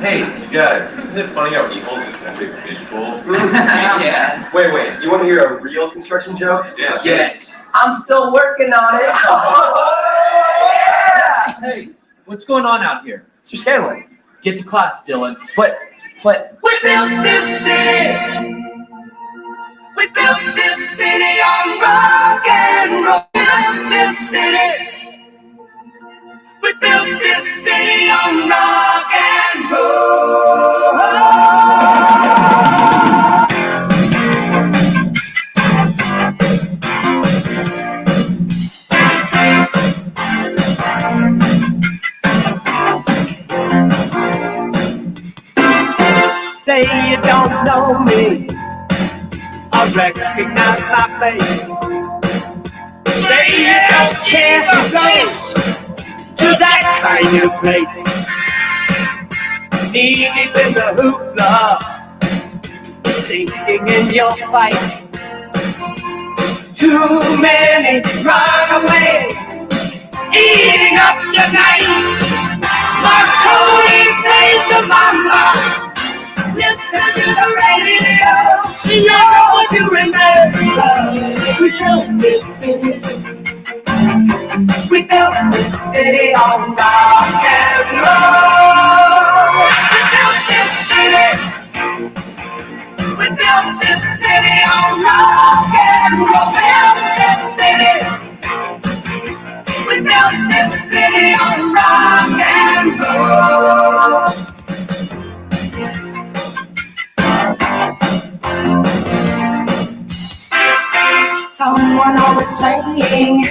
Hey, you guys, isn't it funny how evil's just one big fishbowl? Yeah. Wait, you want to hear a real construction joke? Yes. I'm still working on it. Yeah. Hey, what's going on out here? Mr. Scanlon. Get to class, Dylan. But We built this city. We built this city on rock and roll. We built this city. We built this city on rock and roll. Say you don't know me, I recognize my face. Say you don't care for close to that kind of place. Knee deep in the hoopla, sinking in your fight. Too many runaways eating up your night. Marconi plays the mama. Listen to the radio. You know what you remember. We built this city. We built this city on rock and roll. We built this city. We built this city on rock and roll. We built this city. We built this city on rock and roll. Someone always playing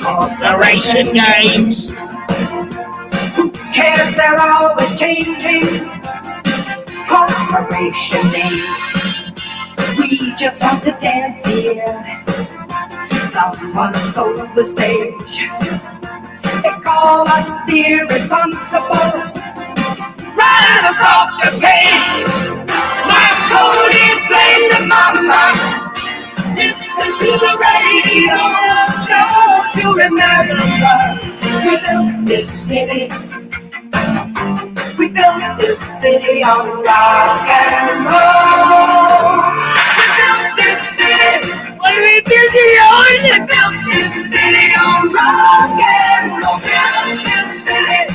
corporation games. Who cares? They're always changing corporation names. We just want to dance here. Someone stole the stage. They call us irresponsible. Write us off the page. My Cody plays the mama. Listen to the radio. Don't you remember? We built this city. We built this city on rock and roll. We built this city. What do we build it on? We built this city on rock and roll. We built this city.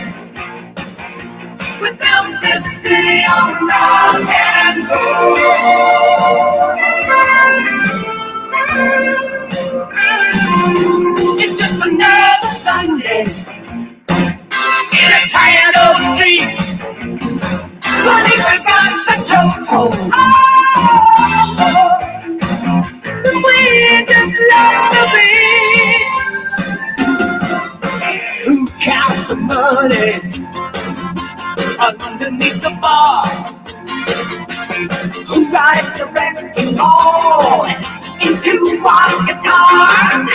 We built this city on rock and roll. It's just another Sunday in a tired old street. Police have got the chokehold. Oh, we just lost the beat. Who counts the money underneath the bar? Who rides the wrecking ball into our guitars?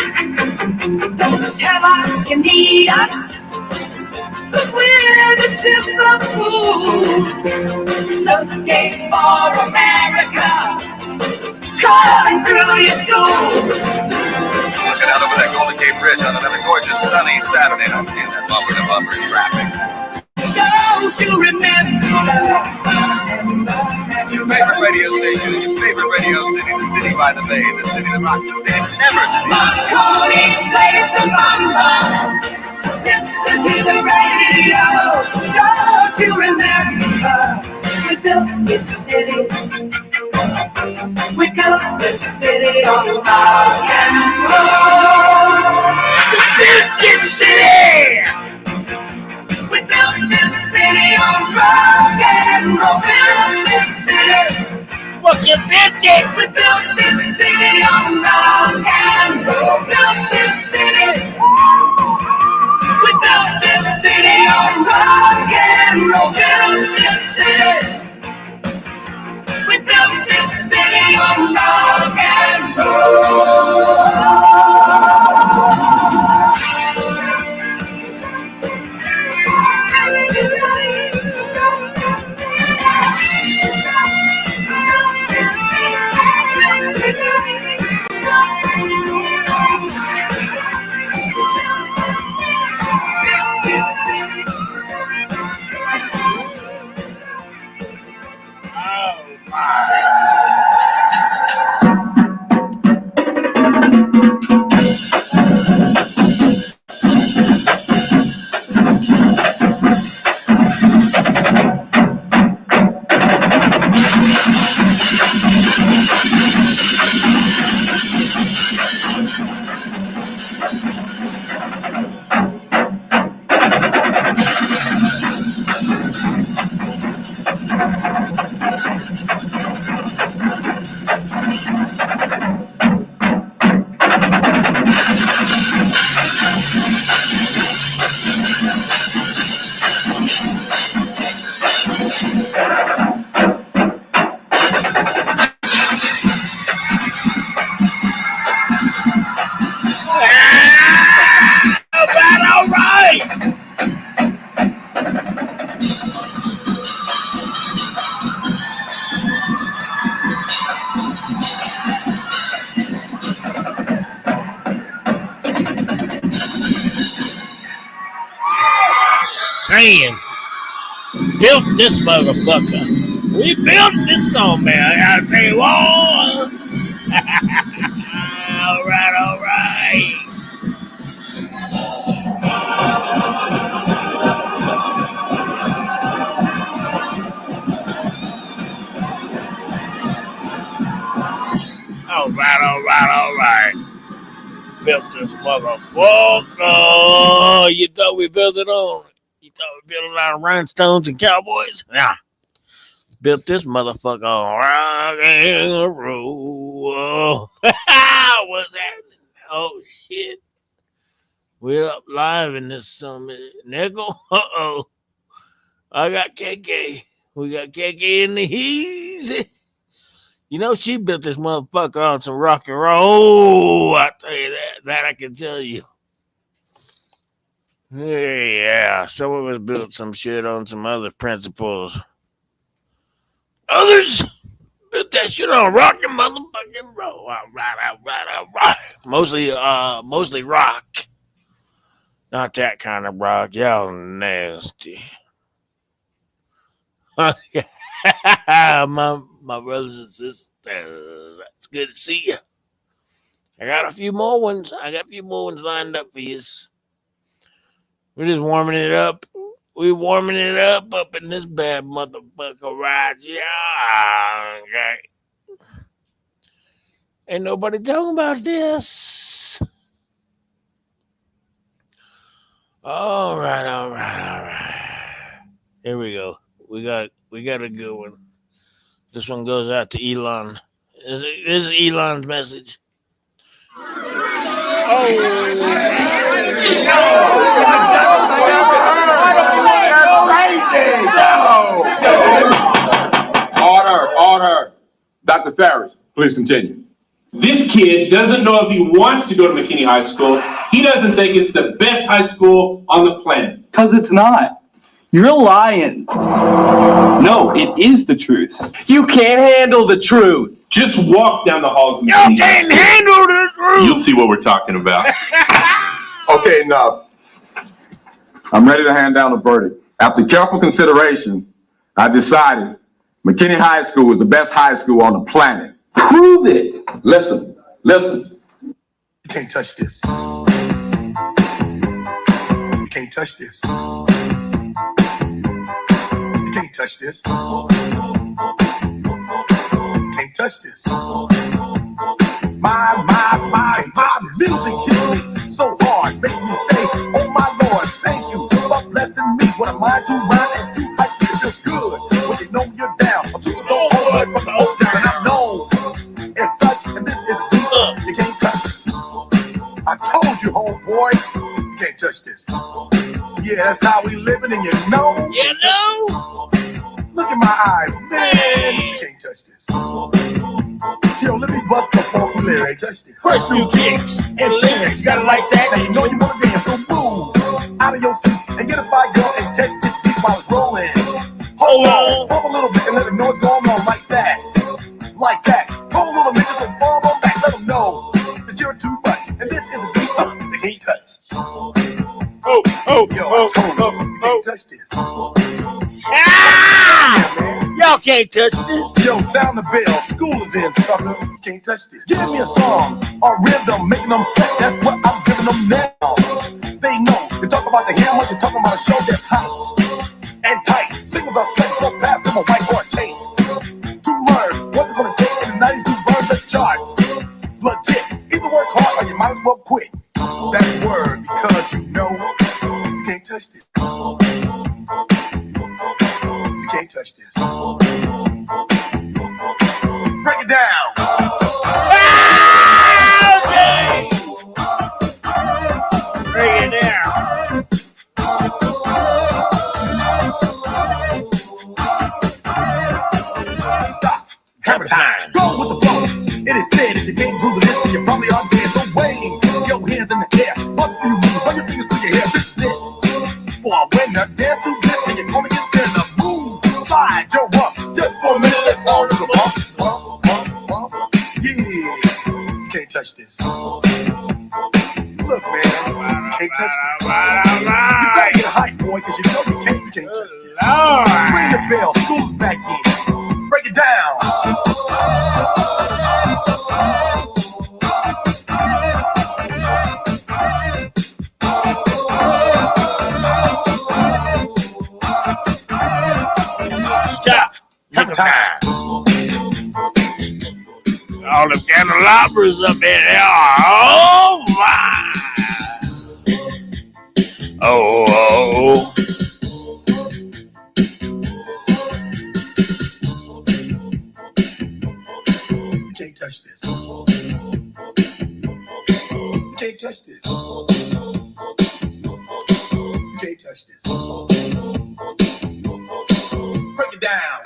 Don't tell us you need us, 'cause we're the simple fools looking for America, calling through your schools. Looking out over that Golden Gate Bridge on another gorgeous sunny Saturday. I'm seeing that bumper to bumper traffic. Don't you remember? It's your favorite radio station, your favorite radio city, the city by the bay, the city that rocks, the city that never sleeps. Cody plays the mama. Listen to the radio. Don't you remember? We built this city. We built this city on rock and roll. We built this city. We built this city on rock and roll. We built this city. Fucking built it. We built this city on rock and roll. Built this city. We built this city on rock and roll. Built this city. We built this city on rock and roll. man built this motherfucker. We built this song, man. I gotta tell you what. All right, all right. All right, all right, all right. Built this motherfucker. You thought we built it on? You thought we built it on rhinestones and cowboys? Nah. Built this motherfucker on rock and roll. What's happening? Oh, shit. We're up live in this summer. Nickel? Uh-oh. I got KK. We got KK in the heezy. You know, she built this motherfucker on some rock and roll. I tell you that I can tell you. Yeah, some of us built some shit on some other principles. Others built that shit on rock and motherfucking roll. All right. Mostly rock. Not that kind of rock. Y'all nasty. My brothers and sisters, it's good to see you. I got a few more ones. Lined up for you. We're just warming it up. We're warming it up in this bad motherfucker right here. Okay. Ain't nobody talking about this. All right. Here we go. We got a good one. This one goes out to Elon. This is Elon's message. Order. Dr. Ferris, please continue. This kid doesn't know if he wants to go to McKinney High School. He doesn't think it's the best high school on the planet. Because it's not. You're lying. No, it is the truth. You can't handle the truth. Just walk down the halls of You McKinney. can't handle the truth. You'll see what we're talking about. Okay, enough. I'm ready to hand down a verdict. After careful consideration, I decided McKinney High School is the best high school on the planet. Prove it. Listen. You can't touch this. You can't touch this. You can't touch this. You can't touch this. My music hits me so hard, makes me say, oh my Lord, thank you for blessing me. What am I to rhyme and do like this feels good when you know you're down. A super dope homeboy from the old town, and I'm known as such, and this is beat you can't touch. I told you, homeboy, you can't touch this. Yeah, that's how we living, and you know. Look in my eyes, man, you can't touch this. Yo, let me bust the funky lyrics. Fresh new kicks and lyrics. You gotta like that. Now you know you wanna dance, so move out of your seat and get a fire girl and catch this beat while it's rolling. Hold on, bump a little bit and let them know what's going on like that. Hold a little bit just to fall on back. Let them know that you're too much. And this is a beat they can't touch. Yo, I told you, you can't touch this. Y'all can't touch this. Yo, sound the bell. School is in, sucker. You can't touch this. Give me a song, a rhythm, making them sweat. That's what I'm giving them now. They know. You talk about the hammer, you're talking about a show that's hot and tight. Singles are sweat so fast, them a white or tape. To learn what's it gonna take in the 90s to burn the charts. Legit. Either work hard or you might as well quit. That's word, because you know you can't touch this. You can't touch this. Break it down. Okay. Break it down. Stop. Hammer time. Go with the flow. It is said if you can't prove the list, then you probably are dead. So wave your hands in the air. Bust a few moves. Run your fingers through your hair. This is it. For a winner, dance to this, and you're gonna get there. Now move, slide, jump up. Just for a minute, let's all do the bump. Yeah. You can't touch this. Look, man. You can't touch this. You gotta get a hype, boy, because you know you can't All right. Ring the bell, school's back in. Break it down. Stop. Hammer time. All the candelabras up in there. Oh my. Oh. You can't touch this. You can't touch this. You can't touch this. Break it down.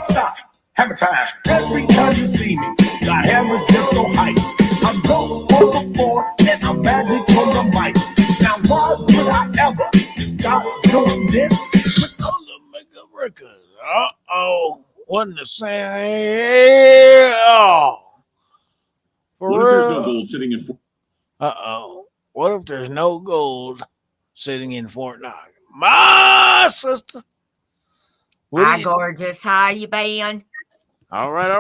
Stop. Hammer time. Every time you see me, the hammer's just no height. I'm dope on the floor and I'm magic on the mic. Now why would I ever stop doing this? On the makeup record. Uh-oh. Wasn't the same. Oh. For What if there's no real? gold sitting in? Uh-oh. What if there's no gold sitting in Fort Knox? My sister. What Hi, do you- gorgeous. How you been? All right.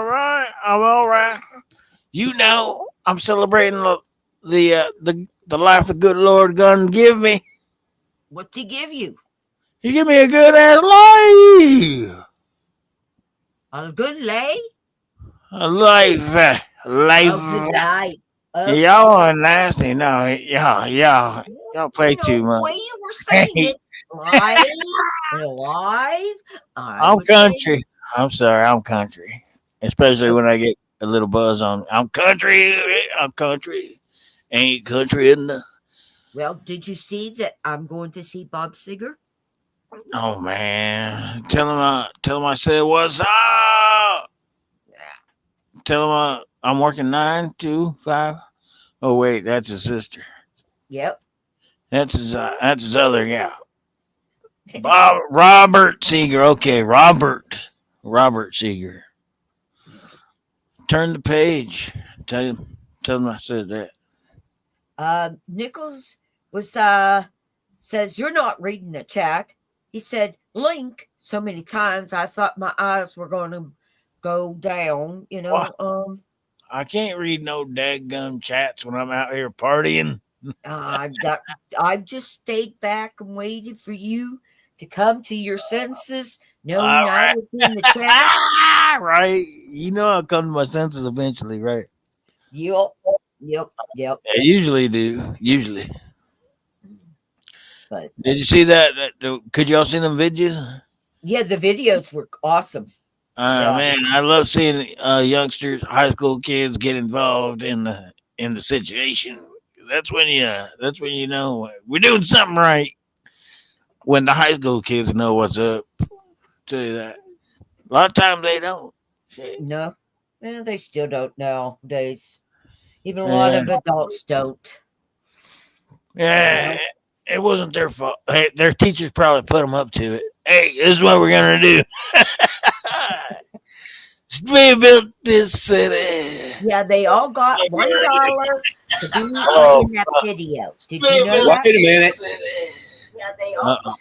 I'm all right. You know, I'm celebrating the life the good Lord gonna give me. What'd he give you? He give me a good ass life. A good lay? A life. A good life. Y'all are nasty. No, y'all play too The much. way you were saying it, live, alive. I'm country. I'm sorry, I'm country. Especially when I get a little buzz on. I'm country. Ain't country enough. Well, did you see that I'm going to see Bob Seger? Oh man, tell him I said what's up. Tell him I'm working 9 to 5. Oh wait, that's his sister. Yep. That's his other gal. Robert Seeger. Okay, Robert Seeger. Turn the page. Tell him I said that. Nichols was says you're not reading the chat. He said link so many times I thought my eyes were going to go down. You know. What? I can't read no daggum chats when I'm out here partying. I just stayed back and waited for you to come to your senses. No, All not right. in the chat. Right. You know I'll come to my senses eventually, right? Yep. I usually do. Usually. But did you see that? Could y'all see them videos? Yeah, the videos were awesome. Man, I love seeing youngsters, high school kids get involved in the situation. That's when you know we're doing something right. When the high school kids know what's up. Tell you that. A lot of times they don't. Shit. No, they still don't nowadays. Even a lot of adults don't. Yeah, it wasn't their fault. Hey, their teachers probably put them up to it. Hey, this is what we're gonna do. We built this city. Yeah, they all got $1 to be in that video. Did you know that? Wait a minute. Yeah, they all got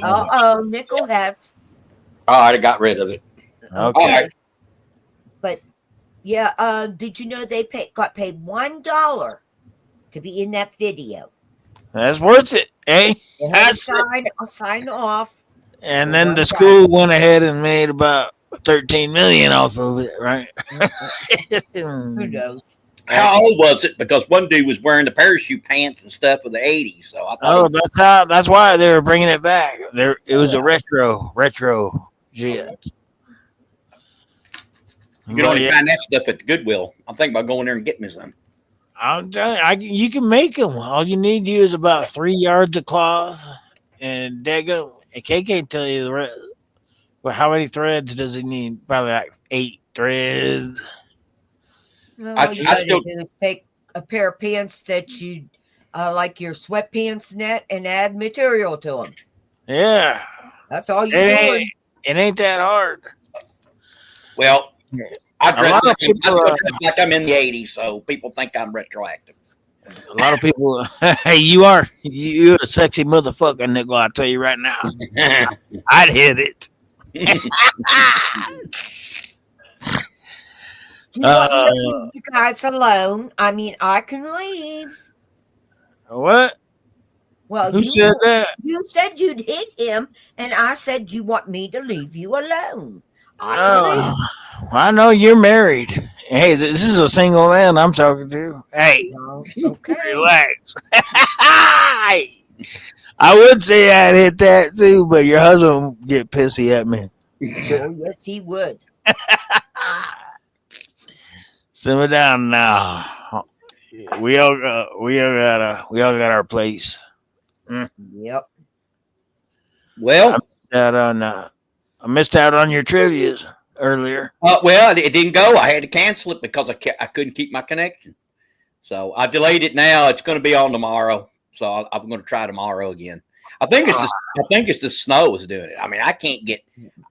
$1. Nickel has. Oh, I got rid of it. Okay. But yeah, did you know they got paid $1 to be in that video? That's worth it, eh? They had to sign off. And then the school went ahead and made about $13 million off of it, right? Who knows? How old was it? Because one dude was wearing the parachute pants and stuff of the '80s. So I thought that's why they were bringing it back. It was a retro jet. you can only find that stuff at the Goodwill. I'm thinking about going there and getting me some. I'm telling you, you can make them. All you need to use about 3 yards of cloth, and daggum. K can't tell you the rest. Well, how many threads does he need? Probably like 8 threads. Well, all you gotta do is take a pair of pants that you like your sweatpants net and add material to them. Yeah. That's all you're It doing. ain't that hard. Well, I A dress lot of like, people, like I'm in the 80s, so people think I'm retroactive. A lot of people. Hey, you're a sexy motherfucker, nigga. I'll tell you right now. I'd hit it. Do you want me to leave you guys alone? I mean, I can leave. What? Well, Who said that? You said you'd hit him, and I said, "Do you want me to leave you alone?" I can Oh, I know you're married. Hey, this is a single man I'm talking to. Hey, leave. Okay. relax. I would say I'd hit that too, but your husband would get pissy at me. Oh, yes, he would. Simmer down now. We all got our place. Yep. Well, I missed out on your trivias earlier. Well, it didn't go. I had to cancel it because I couldn't keep my connection. So I delayed it now. It's going to be on tomorrow. So I'm going to try tomorrow again. I think it's the snow is doing it. I mean,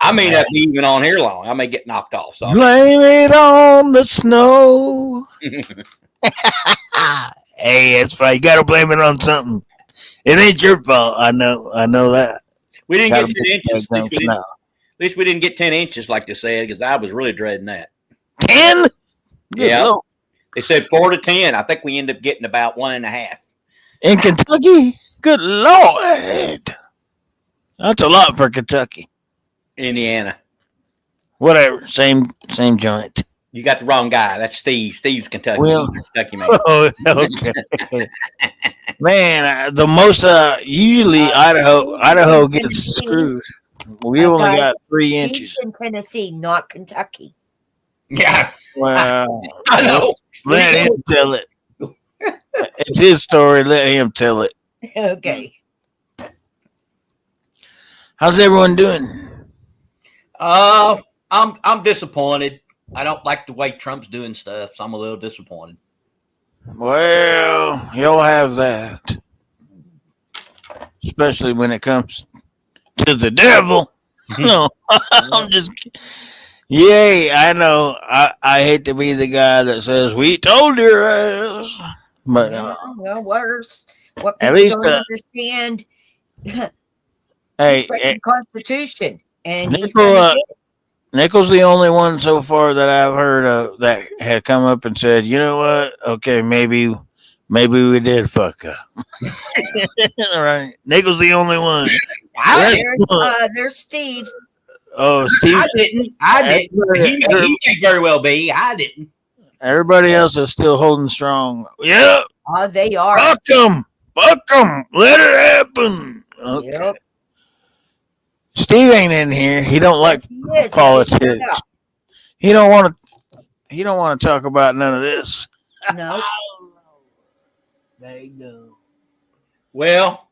I may not be even on here long. I may get knocked off. So Blame it on the snow. Hey, it's fine. You got to blame it on something. It ain't your fault. I know that. We didn't Gotta get 10 inches. At least we didn't get 10 inches like they said, because I was really dreading that. 10? Yeah. They said 4 to 10. I think we ended up getting about 1.5. In Kentucky? Good Lord. That's a lot for Kentucky. Indiana. Whatever. Same joint. You got the wrong guy. That's Steve. Steve's Kentucky. Well, He's Kentucky man. Oh, okay. Man, the most usually Idaho gets screwed. We only got 3 inches. He's in Tennessee, not Kentucky. Yeah. Well, I know. let him tell it. It's his story. Let him tell it. Okay. How's everyone doing? I'm disappointed. I don't like the way Trump's doing stuff, so I'm a little disappointed. Well, you'll have that. Especially when it comes to the devil. No, I'm just yay, I know. I hate to be the guy that says, we told your ass. But well, worse. What at people least, don't understand, hey, the Constitution. And he's Nickel, gonna get it. Nickel's the only one so far that I've heard of that had come up and said, you know what? Okay, maybe we did fuck up. All right. Nickel's the only one. There's Steve. Oh, Steve. I didn't. He may very well be. I didn't. Everybody else is still holding strong. Yeah. Oh, they are. Fuck them. Let it happen. Okay. Yep. Steve ain't in here. He don't like politics. He don't want to talk about none of this. No. There you go. Well,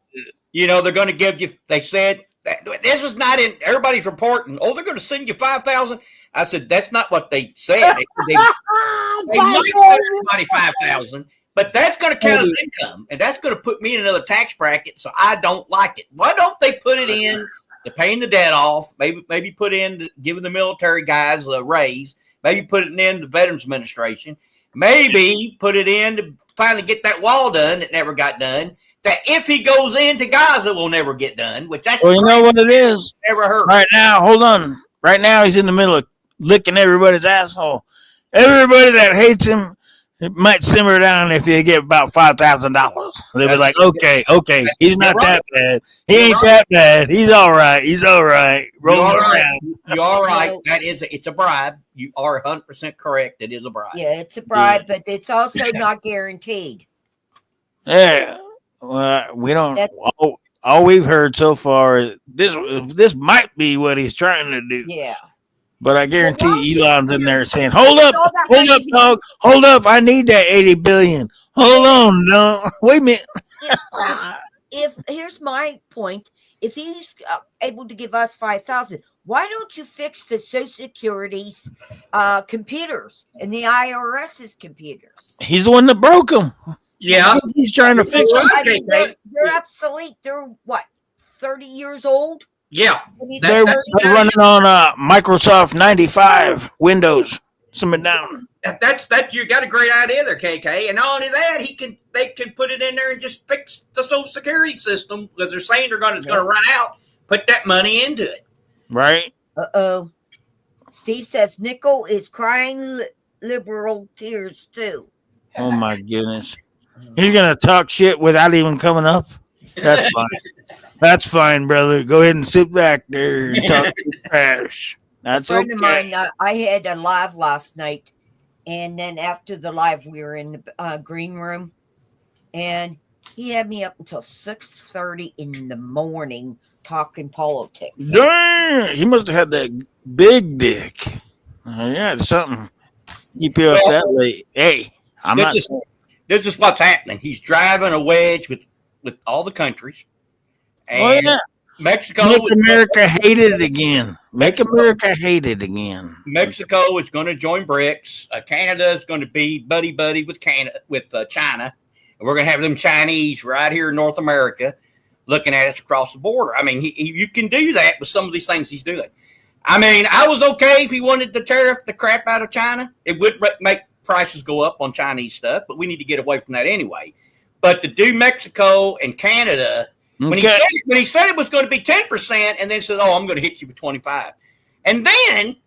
they're going to give you. They said that this is not in. Everybody's reporting. Oh, they're going to send you 5,000. I said that's not what they said. They might send everybody 5,000, but that's going to count as income, and that's going to put me in another tax bracket. So I don't like it. Why don't they put it in to paying the debt off? Maybe put in giving the military guys a raise. Maybe put it in the Veterans Administration. Maybe put it in to finally get that wall done that never got done. That if he goes into Gaza will never get done. Which that's well, you know what it is. Never heard. Right now, hold on. Right now, he's in the middle of licking everybody's asshole. Everybody that hates him, it might simmer down if you get about $5,000. They'll be like, okay, he's not that bad. He ain't that bad. He's all right. Rolling around. You're all right. It's a bribe. You are 100% correct. It is a bribe. Yeah, it's a bribe, but it's also not guaranteed. Yeah. Well, we don't. All we've heard so far is this might be what he's trying to do. Yeah. But I guarantee Elon's in there saying, hold up, dog. Hold up. I need that 80 billion. Hold on, dog. Wait a minute. Here's my point. If he's able to give us 5,000, why don't you fix the Social Security's computers and the IRS's computers? He's the one that broke them. Yeah. He's trying to fix them. I mean, they're obsolete. They're what, 30 years old? Yeah. They're running on Microsoft 95 Windows. Something down. That's you got a great idea there, KK. And not only that, they can put it in there and just fix the Social Security system because they're saying it's going to run out. Put that money into it. Right. Uh-oh. Steve says Nickel is crying liberal tears too. Oh my goodness. You're gonna talk shit without even coming up? That's fine. That's fine, brother. Go ahead and sit back there and talk trash. That's A friend okay. of mine, I had a live last night, and then after the live, we were in the green room, and he had me up until 6:30 in the morning talking politics. Damn, he must have had that big dick. Yeah, it's something. Keep you up that late. Hey, This is what's happening. He's driving a wedge with all the countries. And Mexico. Make America hate it again. Make America hate it again. Mexico is going to join BRICS. Canada is going to be buddy with China. And we're going to have them Chinese right here in North America looking at us across the border. I mean, you can do that with some of these things he's doing. I mean, I was okay if he wanted to tariff the crap out of China. It would make prices go up on Chinese stuff, but we need to get away from that anyway. But to do Mexico and Canada, when he said it was going to be 10%, and then said, "Oh, I'm going to hit you with 25," and then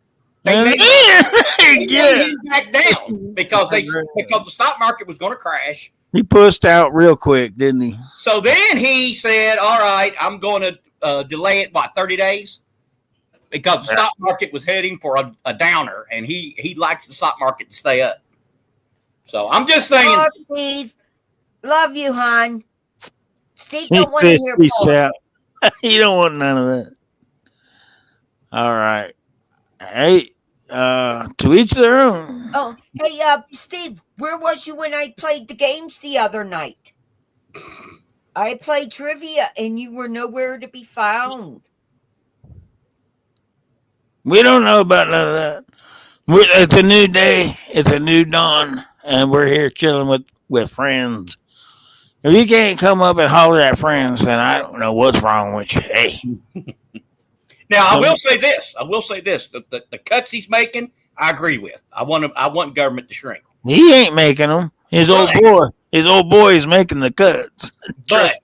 they made him back down because the stock market was going to crash. He pushed out real quick, didn't he? So then he said, "All right, I'm going to delay it 30 days." Because the stock market was heading for a downer, and he likes the stock market to stay up. So I'm just saying. Oh, Steve, love you, hon. Steve don't want to hear politics. You don't want none of that. All right. Hey, to each their own. Oh, hey, Steve, where was you when I played the games the other night? I played trivia, and you were nowhere to be found. We don't know about none of that. It's a new day. It's a new dawn, and we're here chilling with friends. If you can't come up and holler at friends, then I don't know what's wrong with you. Hey. Now, I will say this. The cuts he's making, I agree with. I want government to shrink. He ain't making them. His old boy is making the cuts. But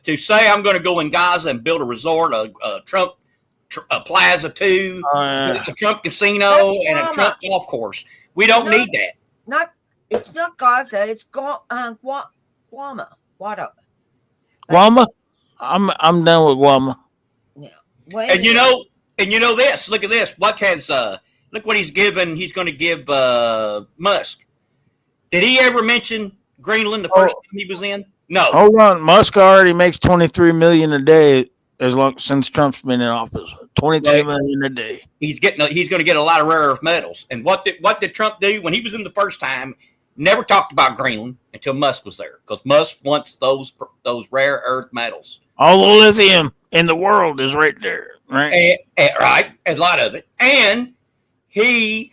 to say I'm going to go in Gaza and build a resort, a Plaza 2, a Trump casino, and a Trump golf course. We don't need that. It's not Gaza. It's Guama. Guama? I'm done with Guama. Yeah. And you know this. Look at this. Look what he's given. He's going to give Musk. Did he ever mention Greenland the first time he was in? No. Hold on. Musk already makes $23 million a day since Trump's been in office. $23 million a day. He's going to get a lot of rare earth metals. And what did Trump do when he was in the first time? Never talked about Greenland until Musk was there, because Musk wants those rare earth metals. All the lithium in the world is right there, right? Right, a lot of it. And he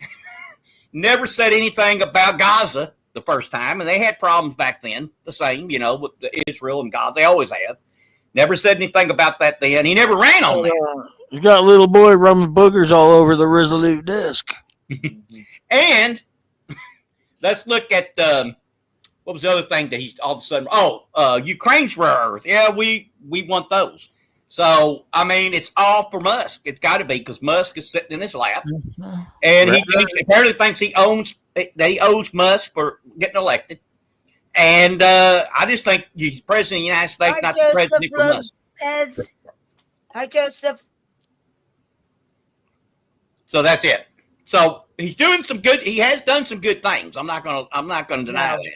never said anything about Gaza the first time, and they had problems back then, the same, with Israel and Gaza. They always have. Never said anything about that then. He never ran on that. You got a little boy rubbing boogers all over the Resolute desk. And let's look at what was the other thing that he's all of a sudden? Ukraine's rare earth. Yeah, we want those. So I mean, it's all for Musk. It's got to be, because Musk is sitting in his lap, and he apparently thinks he owes Musk for getting elected. And I just think he's president of the United States, not the president for Musk. Hi, Joseph. So that's it. So he's doing some good. He has done some good things. I'm not gonna deny that.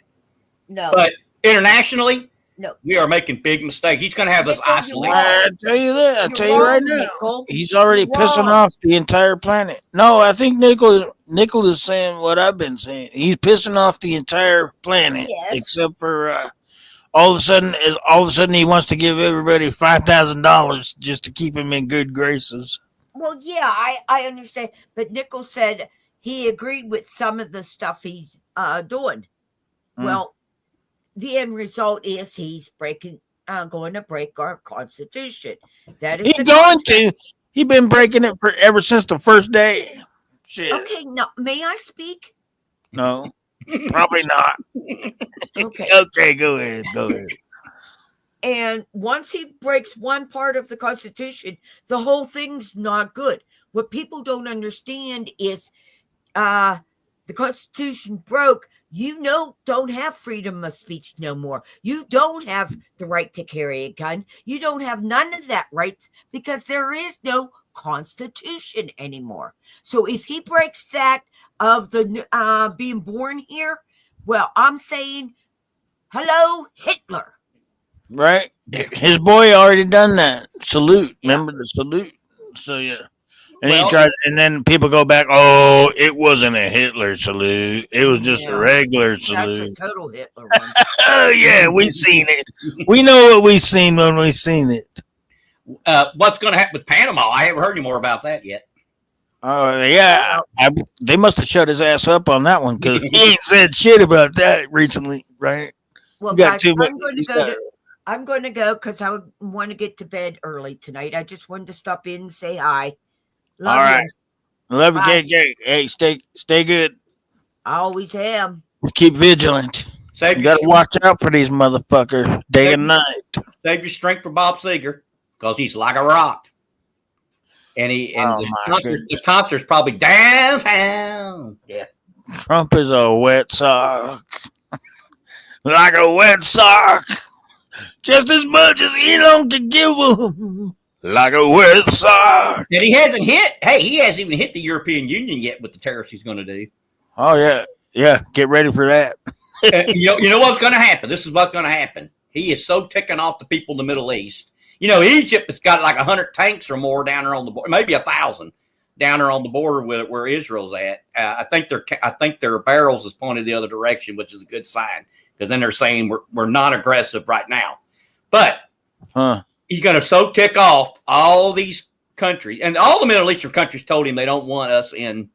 No. But internationally, no, we are making big mistakes. He's going to have us isolated. I tell you that. I tell you right now. He's already pissing off the entire planet. No, I think Nickel is saying what I've been saying. He's pissing off the entire planet, except for all of a sudden he wants to give everybody $5,000 just to keep him in good graces. Well, yeah, I understand. But Nickel said he agreed with some of the stuff he's doing. Well, the end result is he's breaking going to break our Constitution. That is He's the going concept. to. He's been breaking it for ever since the first day. Shit. Okay, now may I speak? No, probably not. Okay. Okay, go ahead. Go ahead. And once he breaks one part of the Constitution, the whole thing's not good. What people don't understand is the Constitution broke. You don't have freedom of speech no more. You don't have the right to carry a gun. You don't have none of that rights because there is no Constitution anymore. So if he breaks that of the being born here, well, I'm saying, hello, Hitler. Right? His boy already done that. Salute. Remember the salute? So yeah. And Well- he tried, and then people go back. Oh, it wasn't a Hitler salute. It was just a regular That's a salute. total Hitler one. Oh yeah, we seen it. We know what we seen when we seen it. What's going to happen with Panama? I haven't heard any more about that yet. Oh yeah, they must have shut his ass up on that one because he ain't said shit about that recently, right? Well, You got guys, too much- I'm going to go because I want to get to bed early tonight. I just wanted to stop in and say hi. Love All right. you. Love you, Bye. KJ. Hey, stay good. I always am. Keep vigilant. Save You your, gotta watch out for these motherfuckers day and night. save your strength for Bob Seger because he's like a rock. And Oh, my the goodness. concert's probably downtown. Yeah. Trump is a wet sock. Like a wet sock. Just as much as Elon can give him. Like a wet sock. And he hasn't even hit the European Union yet with the tariffs he's going to do. Oh, yeah. Yeah, get ready for that. You know what's going to happen? This is what's going to happen. He is so ticking off the people in the Middle East. You know, Egypt has got like 100 tanks or more down there on the border, maybe 1,000 down there on the border where Israel's at. I think their barrels is pointed the other direction, which is a good sign because then they're saying we're not aggressive right now. But he's going to so tick off all these countries, and all the Middle Eastern countries told him they don't want us in.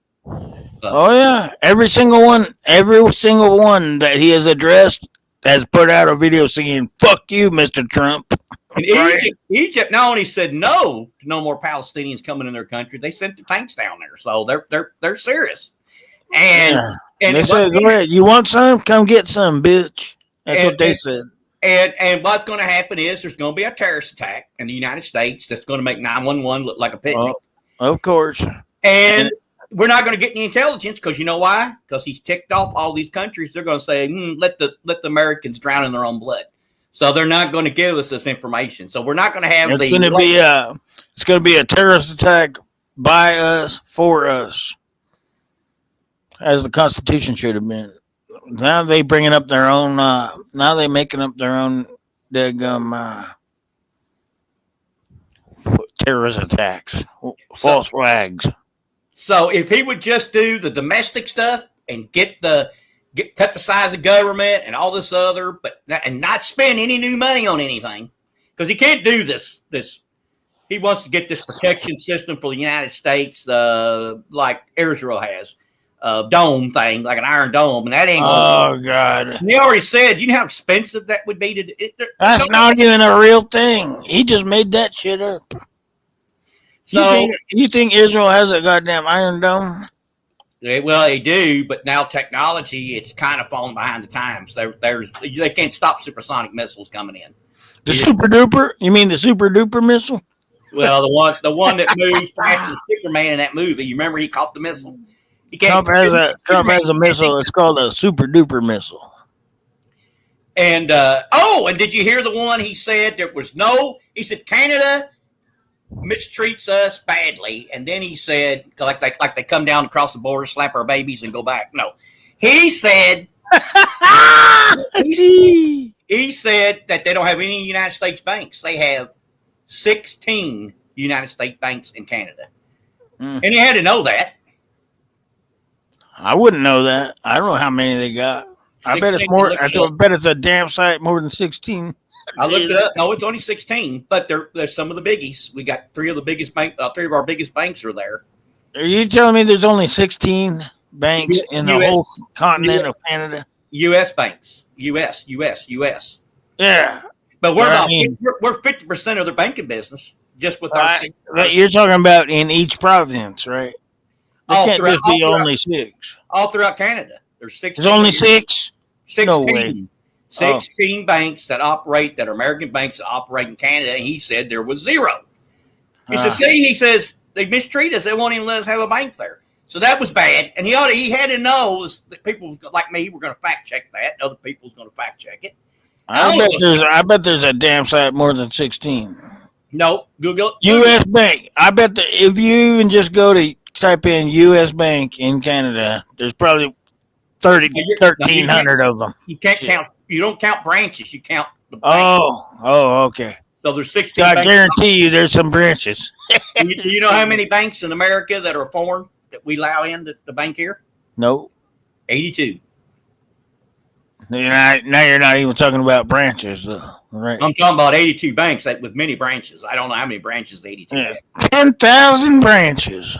Oh yeah, every single one that he has addressed has put out a video saying "fuck you, Mr. Trump." And Egypt not only said no to no more Palestinians coming in their country, they sent the tanks down there, so they're serious. And they said, "Go ahead, you want some? Come get some, bitch." That's what they said. And what's going to happen is there's going to be a terrorist attack in the United States that's going to make 911 look like a picnic. Of course. And we're not going to get any intelligence because you know why? Because he's ticked off all these countries. They're going to say, let the Americans drown in their own blood. So they're not going to give us this information. So we're not going to have It's going to be a terrorist attack by us, for us, as the Constitution should have been. Now they bringing up their own. Now they making up their own terrorist attacks, false flags. So if he would just do the domestic stuff and cut the size of government and all this other, and not spend any new money on anything, because he can't do this. He wants to get this protection system for the United States, like Israel has. Dome thing, like an iron dome, and that ain't. Oh God! And they already said, you know how expensive that would be to. That's not even a real thing. He just made that shit up. So you think Israel has a goddamn iron dome? Well, they do, but now technology, it's kind of falling behind the times. They can't stop supersonic missiles coming in. Super duper? You mean the super duper missile? Well, the one that moves faster than Superman in that movie. You remember he caught the missile. Trump has a missile. It's called a super duper missile. And and did you hear the one he said he said Canada mistreats us badly, and then he said like they come down across the border, slap our babies, and go back. No, he said he said that they don't have any United States banks. They have 16 United States banks in Canada, and you had to know that. I wouldn't know that. I don't know how many they got. I bet it's more. I bet it's a damn sight more than 16. I looked it up. No, it's only 16, but there's some of the biggies. We got three of our biggest banks are there. Are you telling me there's only 16 banks in the whole continent of Canada? U.S. banks. U.S. Yeah. But we're I about mean- we're 50% of their banking business just with our You're talking about in each province, right? There all can't throughout, just be all throughout- only 6. all throughout Canada. There's 16. There's only 6? 16. No way. 16 banks that are American banks that operate in Canada. And he said there was 0. He says, see, he says they mistreat us. They won't even let us have a bank there. So that was bad. And he had to know that people like me were going to fact check that. Other people was going to fact check it. I bet there's a damn sight more than 16. No, Google U.S. Bank. I bet that if you even just go to type in U.S. Bank in Canada, there's probably 1,300 of them. You can't count. You don't count branches. You count the bank. Oh, okay. So there's 16 So I banks. guarantee you there's some branches. Do you know how many banks in America that are foreign that we allow in the bank here? No. 82. Now you're not even talking about branches, though. Right. I'm talking about 82 banks with many branches. I don't know how many branches the 82 Yeah. have. 10,000 branches.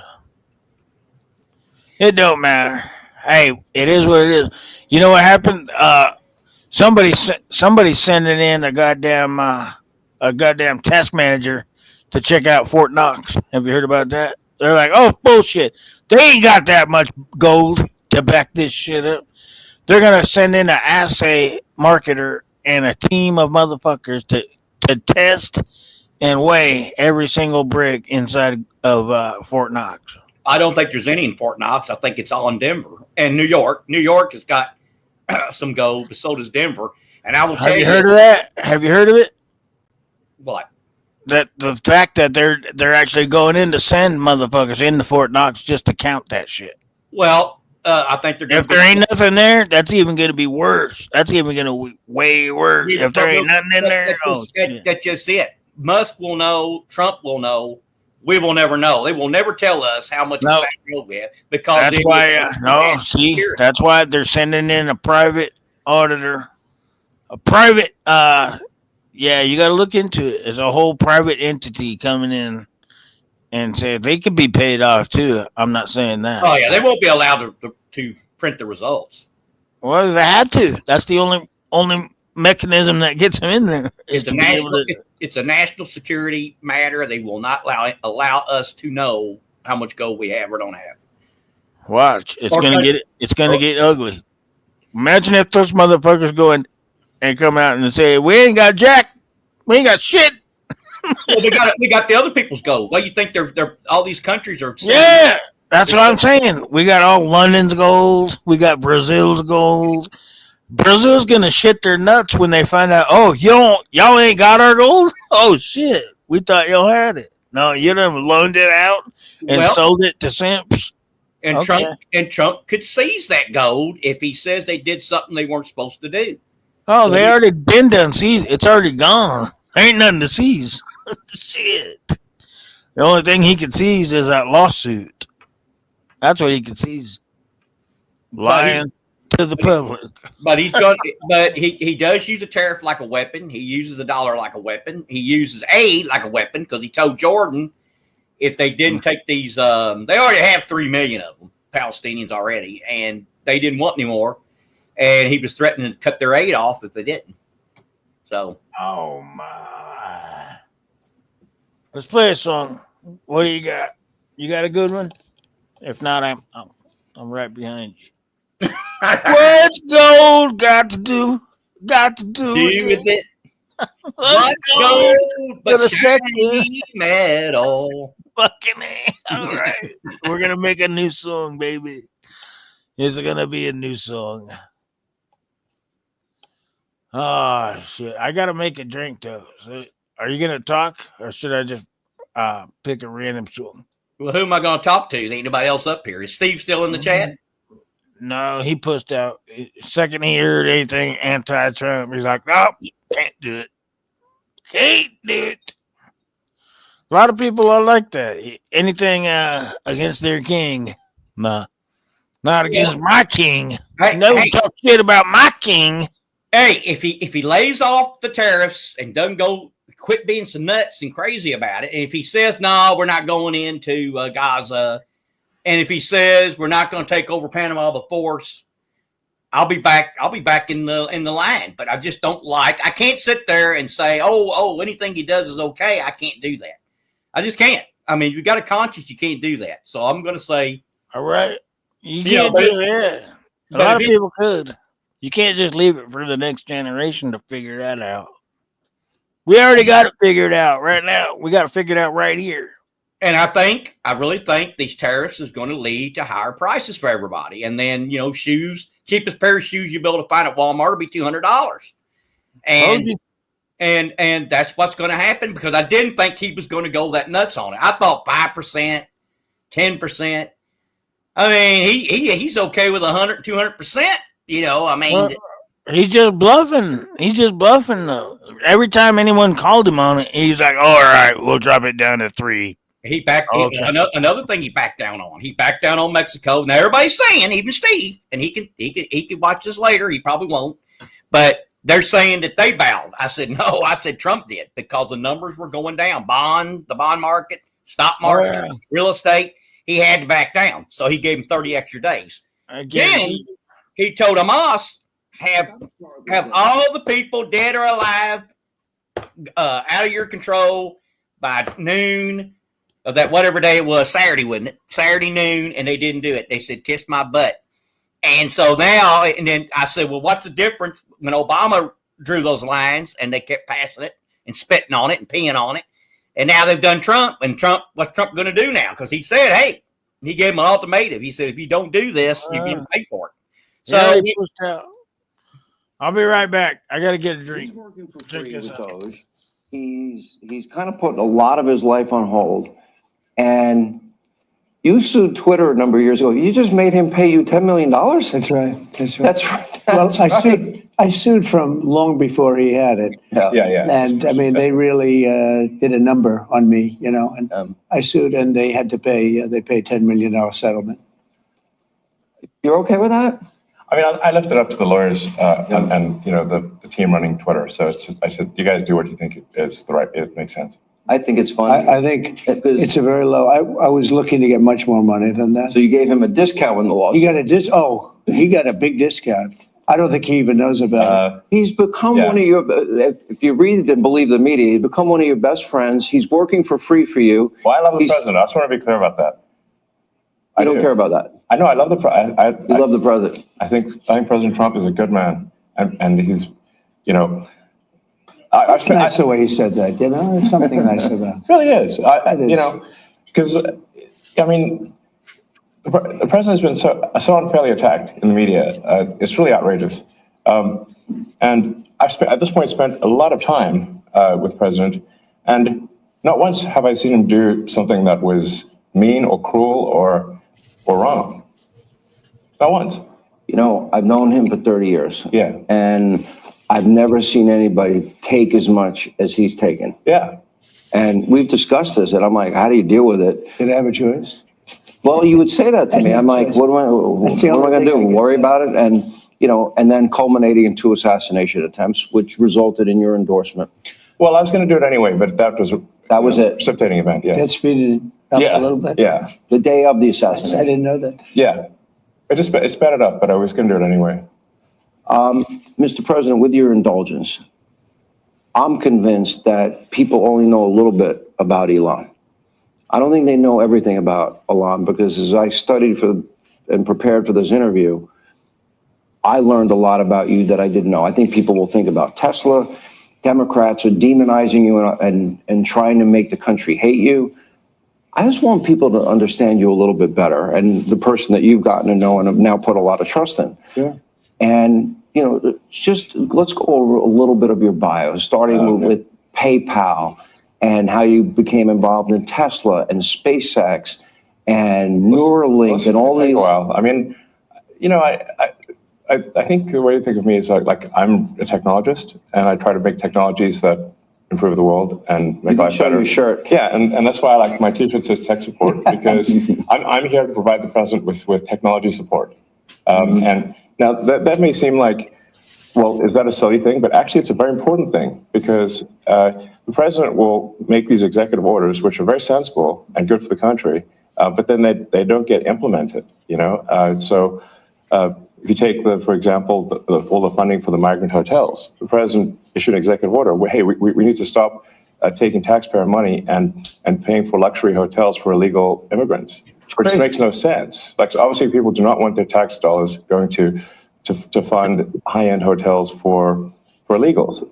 It don't matter. Hey, it is what it is. You know what happened? Somebody sending in a goddamn task manager to check out Fort Knox. Have you heard about that? They're like, oh, bullshit. They ain't got that much gold to back this shit up. They're going to send in an assay marketer and a team of motherfuckers to test and weigh every single brick inside of Fort Knox. I don't think there's any in Fort Knox. I think it's all in Denver and New York. New York has got some gold, but so does Denver. And I will tell you. Have you heard of that? Have you heard of it? What? That the fact that they're actually going in to send motherfuckers into Fort Knox just to count that shit. Well, I think they're going If there ain't nothing there, that's even going to be worse. That's even going to be way worse. If there ain't nothing in there, that's just it. Musk will know. Trump will know. We will never know. They will never tell us how much gold we have because that's why. That's why they're sending in a private auditor, a private. Yeah, you got to look into it. It's a whole private entity coming in and say they could be paid off too. I'm not saying that. Oh yeah, they won't be allowed to print the results. Well, they had to. That's the only mechanism that gets them in there. It's a national security matter. They will not allow us to know how much gold we have or don't have. Watch, it's gonna get ugly. Imagine if those motherfuckers go in and come out and say, "We ain't got jack, we ain't got shit." Well, we got the other people's gold. Well, you think they're all these countries are? Yeah, that's what I'm saying. We got all London's gold. We got Brazil's gold. Brazil's gonna shit their nuts when they find out. Oh, y'all ain't got our gold. Oh shit, we thought y'all had it. No, you done loaned it out and sold it to simps. And okay. Trump could seize that gold if he says they did something they weren't supposed to do. Oh, so they already been done seize. It's already gone. There ain't nothing to seize. Shit. The only thing he could seize is that lawsuit. That's what he could seize. Lying to the public. But he's going. But he does use a tariff like a weapon. He uses a dollar like a weapon. He uses aid like a weapon because he told Jordan if they didn't take these, they already have 3 million of them, Palestinians already, and they didn't want any more. And he was threatening to cut their aid off if they didn't. So. Oh my! Let's play a song. What do you got? You got a good one? If not, I'm right behind you. What's gold got to do? Got to do with it. What's gold but shiny metal? Fucking A. All right. We're gonna make a new song, baby. It's gonna be a new song. Oh shit! I gotta make a drink though. So, are you gonna talk, or should I just pick a random song? Well, who am I gonna talk to? There ain't nobody else up here. Is Steve still in the chat? No, he pushed out. Second he heard anything anti-Trump, he's like, "No, can't do it. Can't do it." A lot of people are like that. Anything against their king? Nah, not against my king. Never talk shit about my king. Hey, if he lays off the tariffs and doesn't quit being so nuts and crazy about it, and if he says no, we're not going into Gaza, and if he says we're not going to take over Panama by force, I'll be back in the line. But I just don't like. I can't sit there and say, oh, anything he does is okay. I can't do that. I just can't. I mean, you got a conscience, you can't do that. So I'm going to say, all right, you You know, can't but- do that. A but lot of if it- people could. You can't just leave it for the next generation to figure that out. We already got it figured out right now. We got it figured out right here. and I really think these tariffs is going to lead to higher prices for everybody. And then, shoes, cheapest pair of shoes you'll be able to find at Walmart will be $200. Told you. And that's what's going to happen, because I didn't think he was going to go that nuts on it. I thought 5%, 10%. I mean, he's okay with 100, 200%. I mean, Well, he's just bluffing. He's just bluffing, though. Every time anyone called him on it, he's like, all right, we'll drop it down to 3. he backed. Okay. Another thing he backed down on. He backed down on Mexico. Now everybody's saying, even Steve, and he can watch this later. He probably won't, but they're saying that they bowed. I said no. I said Trump did, because the numbers were going down. The bond market, stock market, real estate. He had to back down, so he gave him 30 extra days. Then he told Hamas, have all the people dead or alive out of your control by noon of that whatever day it was, Saturday, wasn't it? Saturday noon, and they didn't do it. They said, kiss my butt. And so now, and then I said, well, what's the difference when Obama drew those lines and they kept passing it and spitting on it and peeing on it? And now they've done Trump, and what's Trump going to do now? Because he said, hey, he gave him an ultimatum. He said, if you don't do this, you're going to pay for it. So yeah, he pushed out. I'll be right back. I got to get a drink. He's working for Check free this with out. those. He's kind of put a lot of his life on hold. And you sued Twitter a number of years ago. You just made him pay you $10 million. That's right. That's right. That's right. Well, That's right. I sued from long before he had it. Yeah. And I mean, they really did a number on me, and I sued, and they had to pay, they paid $10 million settlement. You're okay with that? I mean, I left it up to the lawyers and the team running Twitter. So I said, you guys do what you think is the right, it makes sense. I think it's fine. I think it's a very low, I was looking to get much more money than that. So you gave him a discount in the lawsuit? He got a big discount. I don't think he even knows about it. He's become one of your, if you read and believe the media, he's become one of your best friends. He's working for free for you. Well, I love the president. I just want to be clear about that. I don't care about that. I know. I love the president. You love the president. I think President Trump is a good man, and he's, I've It's nice the way he said that, there's something nice about it. It really is. Because I mean, the president's been so unfairly attacked in the media. It's really outrageous. And I've at this point spent a lot of time with the president, and not once have I seen him do something that was mean or cruel or wrong. Not once. I've known him for 30 years. Yeah. And I've never seen anybody take as much as he's taken. Yeah. And we've discussed this, and I'm like, how do you deal with it? Did I have a choice? Well, you would say that to me. I'm like, what am I going to do? Worry about it? And, and then culminating in 2 assassination attempts, which resulted in your endorsement. Well, I was going to do it anyway, but that was it. Precipitating event, yeah. That speeded it up a little bit? Yeah. The day of the assassination. I didn't know that. Yeah. It sped it up, but I was going to do it anyway. Mr. President, with your indulgence, I'm convinced that people only know a little bit about Elon. I don't think they know everything about Elon, because as I studied and prepared for this interview, I learned a lot about you that I didn't know. I think people will think about Tesla. Democrats are demonizing you and trying to make the country hate you. I just want people to understand you a little bit better, and the person that you've gotten to know and have now put a lot of trust in. Yeah. And, just let's go over a little bit of your bio, starting with PayPal and how you became involved in Tesla and SpaceX and Neuralink and all these. Well, I mean, I think the way to think of me is like I'm a technologist, and I try to make technologies that improve the world and make life better. Your shirt. Yeah, and that's why I like my T-shirt says tech support, because I'm here to provide the president with technology support. And now that may seem like, well, is that a silly thing? But actually, it's a very important thing, because the president will make these executive orders, which are very sensible and good for the country, but then they don't get implemented. So if you take for example, all the funding for the migrant hotels, the president issued an executive order. Hey, we need to stop taking taxpayer money and paying for luxury hotels for illegal immigrants, which makes no sense. Like, so obviously, people do not want their tax dollars going to fund high-end hotels for illegals,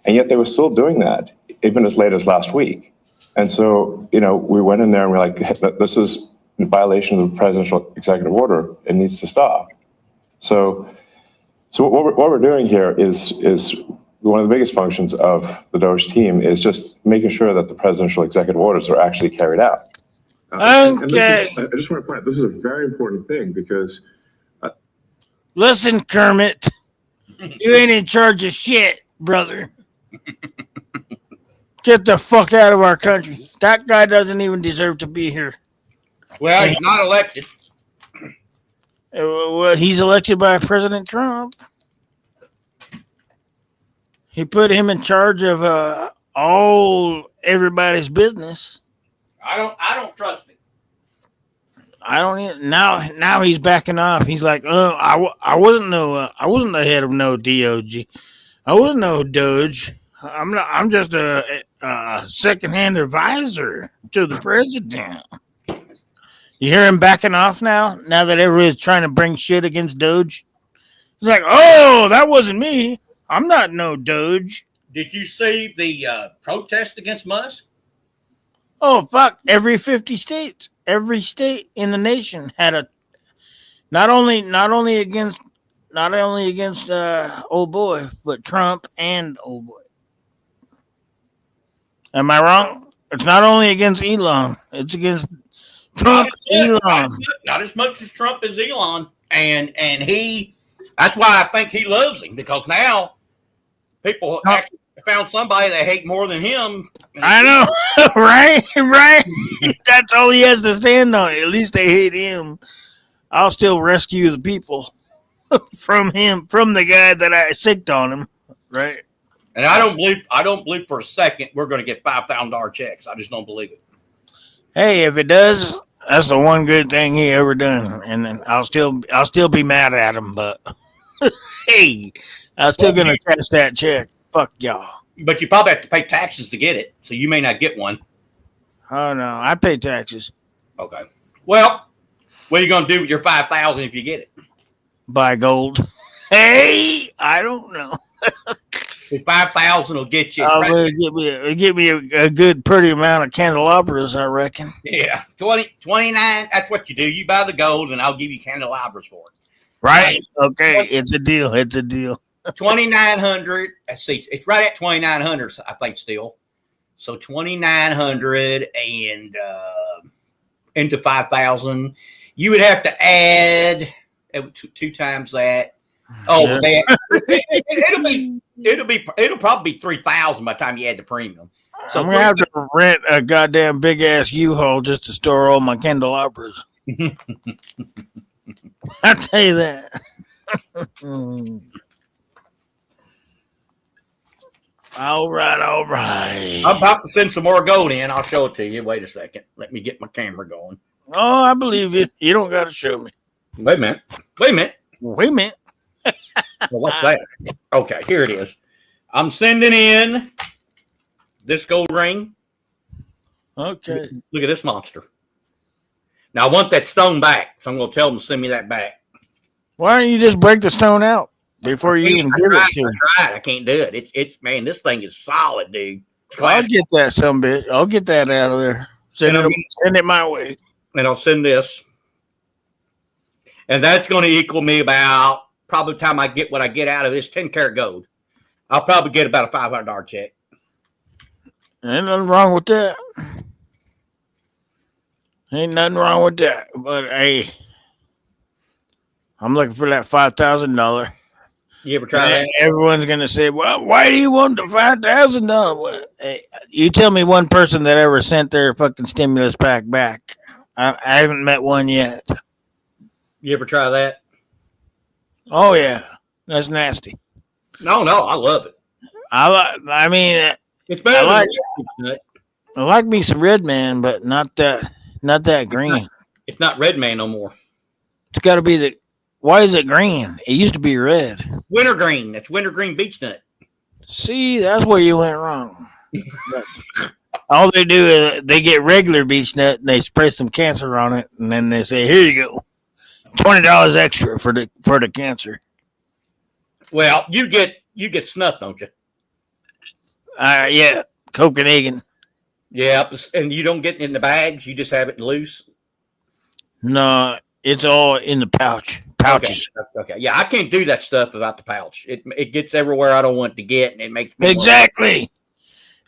and yet they were still doing that even as late as last week. And so, we went in there and we're like, hey, this is in violation of the presidential executive order. It needs to stop. So what we're doing here is one of the biggest functions of the Doge team is just making sure that the presidential executive orders are actually carried out. Okay. I just want to point out, this is a very important thing because... Listen, Kermit, you ain't in charge of shit, brother. Get the fuck out of our country. That guy doesn't even deserve to be here. Well, he's not elected. Well, he's elected by President Trump. He put him in charge of everybody's business. I don't trust him. I don't even, now he's backing off. He's like, I wasn't the head of no DOG. I wasn't no Doge. I'm just a secondhand advisor to the president. You hear him backing off now that everybody's trying to bring shit against Doge? He's like, oh, that wasn't me. I'm not no Doge. Did you see the protest against Musk? Oh, fuck. Every 50 states, every state in the nation had a, not only against old boy, but Trump and old boy. Am I wrong? It's not only against Elon. It's against Trump, Elon. Not as much as Trump as Elon. And that's why I think he loves him, because now people actually found somebody they hate more than him. I know, right? That's all he has to stand on. At least they hate him. I'll still rescue the people from him, from the guy that I sicked on him, right? And I don't believe for a second we're going to get $5,000 checks. I just don't believe it. Hey, if it does, that's the one good thing he ever done, and then I'll still be mad at him. But hey, I'm still gonna cash that check. Fuck y'all. But you probably have to pay taxes to get it, so you may not get one. Oh no, I pay taxes. Okay. Well, what are you gonna do with your $5,000 if you get it? Buy gold. Hey, I don't know. The $5,000 will get you. Give me a good, pretty amount of candelabras, I reckon. Yeah, 29. That's what you do. You buy the gold, and I'll give you candelabras for it. Right? Okay, it's a deal. 2,900. Let's see, it's right at 2,900. I think still. So 2,900 and into 5,000. You would have to add two times that. Oh, yeah. It'll probably be 3,000 by the time you add the premium. So I'm gonna have to rent a goddamn big ass U-Haul just to store all my candelabras. I tell you that. All right. I'm about to send some more gold in. I'll show it to you. Wait a second. Let me get my camera going. Oh, I believe you. You don't got to show me. Wait a minute. Well, what's that? Okay, here it is. I'm sending in this gold ring. Okay. Look at this monster. Now, I want that stone back, so I'm going to tell them to send me that back. Why don't you just break the stone out before you even give it to me? I can't do it. It's man, this thing is solid, dude. I'll get that sumbitch. I'll get that out of there. Send it my way. And I'll send this. And that's going to equal me about, probably the time I get what I get out of this 10 karat gold, I'll probably get about a $500 check. Ain't nothing wrong with that. But hey, I'm looking for that $5,000. You ever try that? Everyone's gonna say, "Well, why do you want the $5,000?" Well, hey, you tell me one person that ever sent their fucking stimulus pack back. I haven't met one yet. You ever try that? Oh yeah, that's nasty. No, I love it. I mean, it's better. I like me some Red Man, but not that green. It's not Red Man no more. It's got to be Why is it green? It used to be red. Wintergreen. That's wintergreen beech nut. See, that's where you went wrong. All they do is they get regular beech nut and they spray some cancer on it, and then they say, "Here you go, $20 extra for the cancer." Well, you get snuff, don't you? Yeah, Copenhagen. Yeah, and you don't get it in the bags. You just have it loose. No, it's all in the pouches. Okay. Yeah, I can't do that stuff without the pouch. It gets everywhere I don't want it to get, and it makes me Exactly.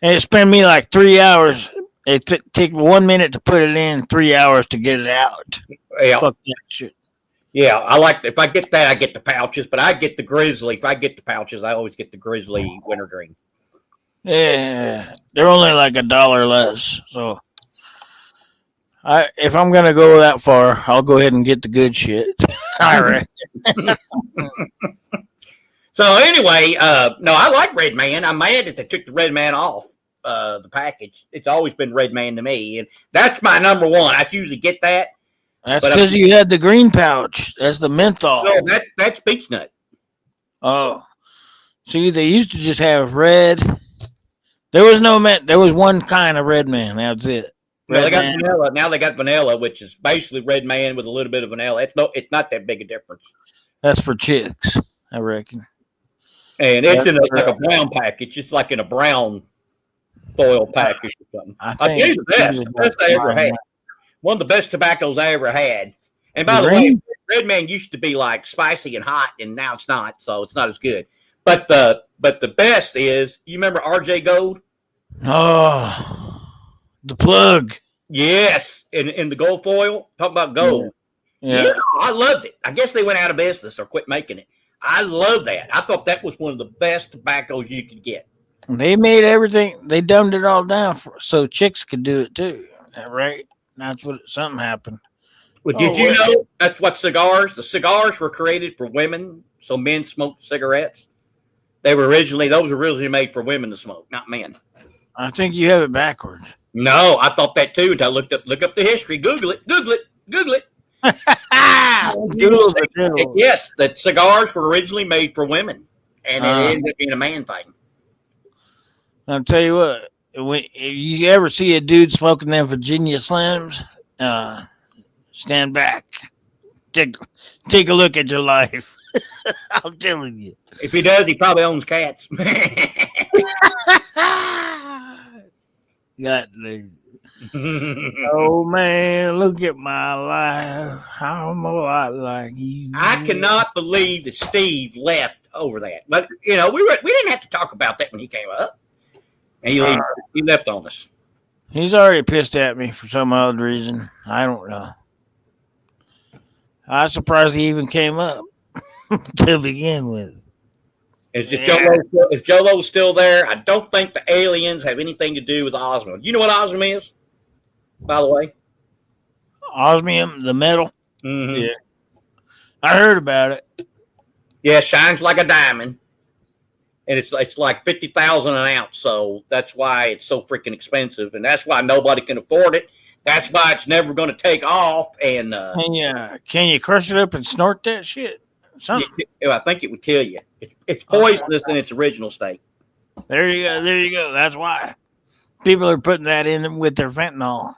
And it spent me like 3 hours. It take 1 minute to put it in, 3 hours to get it out. Yeah. Fuck that shit. Yeah, I like. If I get that, I get the pouches. But I get the grizzly. If I get the pouches, I always get the grizzly wintergreen. Yeah, they're only like $1 less. So, if I'm gonna go that far, I'll go ahead and get the good shit. All right. So anyway, no, I like Red Man. I'm mad that they took the Red Man off the package. It's always been Red Man to me, and that's my number one. I usually get that. That's because you had the green pouch. That's the menthol. No, that's beech nut. Oh, see, they used to just have red. There was there was one kind of Red Man. That's it. Well, they got vanilla. Now they got vanilla, which is basically Red Man with a little bit of vanilla. It's not that big a difference. That's for chicks, I reckon. And it's in like a brown package. It's like in a brown foil package or something. I tell you the best I ever had. One of the best tobaccos I ever had. And by the way, Red Man used to be like spicy and hot, and now it's not, so it's not as good. But the best is, you remember RJ Gold? Oh, the plug. Yes, in the gold foil. Talk about gold. Yeah. Yeah, I loved it. I guess they went out of business or quit making it. I love that. I thought that was one of the best tobaccos you could get. They made everything. They dumbed it all down so chicks could do it too. Right? That's what something happened. Well, did you know that's what the cigars were created for women, so men smoked cigarettes. Those were originally made for women to smoke, not men. I think you have it backwards. No, I thought that too until I look up the history. Google it. Yes, that cigars were originally made for women, and it ended up being a man thing. I'll tell you what. When you ever see a dude smoking them Virginia Slims, stand back. Take a look at your life. I'm telling you. If he does, he probably owns cats. Oh man, look at my life. I'm a lot like you. I cannot believe that Steve left over that. But we didn't have to talk about that when he came up. And he left on us. He's already pissed at me for some odd reason. I don't know. I'm surprised he even came up to begin with. If Jolo's still there, I don't think the aliens have anything to do with osmium. You know what osmium is, by the way? Osmium, the metal? Mm-hmm. Yeah. I heard about it. Yeah, it shines like a diamond. And it's like 50,000 an ounce, so that's why it's so freaking expensive, and that's why nobody can afford it. That's why it's never going to take off. And can you crush it up and snort that shit? I think it would kill you. It's poisonous in its original state. There you go. That's why people are putting that in with their fentanyl.